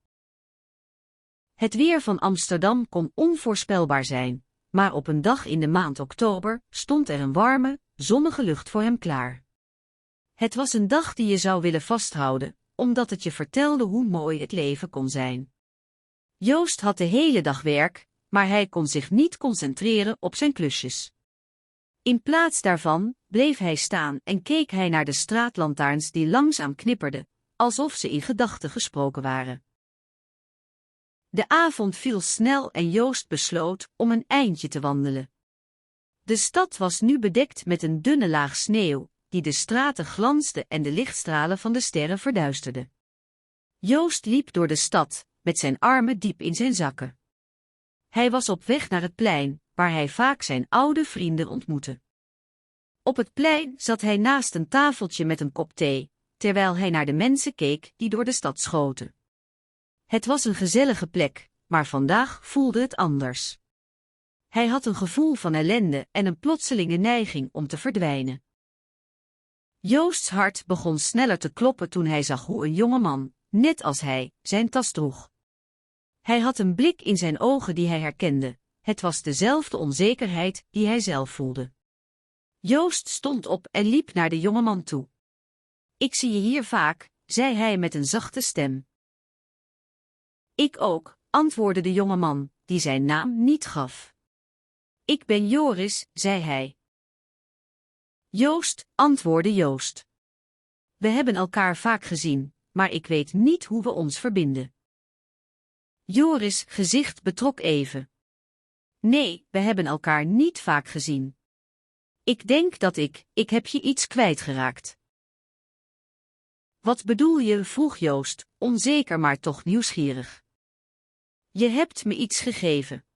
Het weer van Amsterdam kon onvoorspelbaar zijn, maar op een dag in de maand oktober stond er een warme, zonnige lucht voor hem klaar. Het was een dag die je zou willen vasthouden, omdat het je vertelde hoe mooi het leven kon zijn. Joost had de hele dag werk, maar hij kon zich niet concentreren op zijn klusjes. In plaats daarvan bleef hij staan en keek hij naar de straatlantaarns die langzaam knipperden, alsof ze in gedachten gesproken waren. De avond viel snel en Joost besloot om een eindje te wandelen. De stad was nu bedekt met een dunne laag sneeuw, die de straten glansde en de lichtstralen van de sterren verduisterde. Joost liep door de stad, met zijn armen diep in zijn zakken. Hij was op weg naar het plein, waar hij vaak zijn oude vrienden ontmoette. Op het plein zat hij naast een tafeltje met een kop thee, terwijl hij naar de mensen keek die door de stad schoten. Het was een gezellige plek, maar vandaag voelde het anders. Hij had een gevoel van ellende en een plotselinge neiging om te verdwijnen. Joosts hart begon sneller te kloppen toen hij zag hoe een jonge man, net als hij, zijn tas droeg. Hij had een blik in zijn ogen die hij herkende, het was dezelfde onzekerheid die hij zelf voelde. Joost stond op en liep naar de jongeman toe. Ik zie je hier vaak, zei hij met een zachte stem. Ik ook, antwoordde de jongeman, die zijn naam niet gaf. Ik ben Joris, zei hij. Joost, antwoordde Joost. We hebben elkaar vaak gezien, maar ik weet niet hoe we ons verbinden. Joris' gezicht betrok even. Nee, we hebben elkaar niet vaak gezien. Ik denk dat ik heb je iets kwijtgeraakt. Wat bedoel je? Vroeg Joost, onzeker maar toch nieuwsgierig. Je hebt me iets gegeven.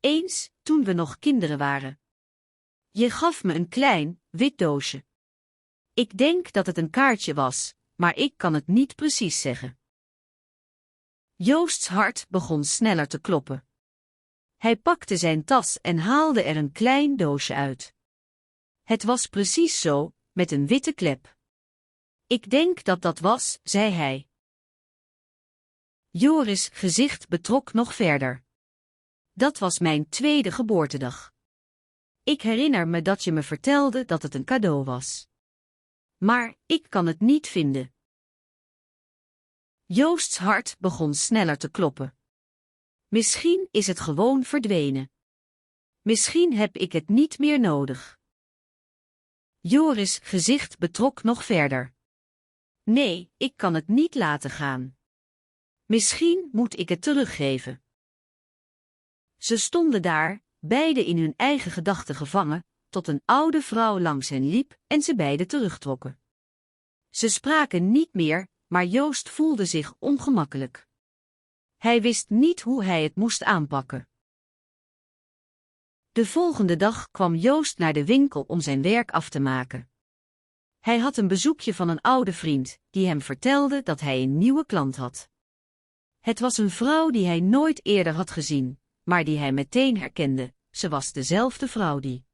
Eens, toen we nog kinderen waren. Je gaf me een klein, wit doosje. Ik denk dat het een kaartje was, maar ik kan het niet precies zeggen. Joost's hart begon sneller te kloppen. Hij pakte zijn tas en haalde er een klein doosje uit. Het was precies zo, met een witte klep. Ik denk dat dat was, zei hij. Joris' gezicht betrok nog verder. Dat was mijn tweede geboortedag. Ik herinner me dat je me vertelde dat het een cadeau was. Maar ik kan het niet vinden. Joost's hart begon sneller te kloppen. Misschien is het gewoon verdwenen. Misschien heb ik het niet meer nodig. Joris' gezicht betrok nog verder. Nee, ik kan het niet laten gaan. Misschien moet ik het teruggeven. Ze stonden daar, beide in hun eigen gedachten gevangen, tot een oude vrouw langs hen liep en ze beiden terugtrokken. Ze spraken niet meer, maar Joost voelde zich ongemakkelijk. Hij wist niet hoe hij het moest aanpakken. De volgende dag kwam Joost naar de winkel om zijn werk af te maken. Hij had een bezoekje van een oude vriend, die hem vertelde dat hij een nieuwe klant had. Het was een vrouw die hij nooit eerder had gezien, maar die hij meteen herkende. Ze was dezelfde vrouw die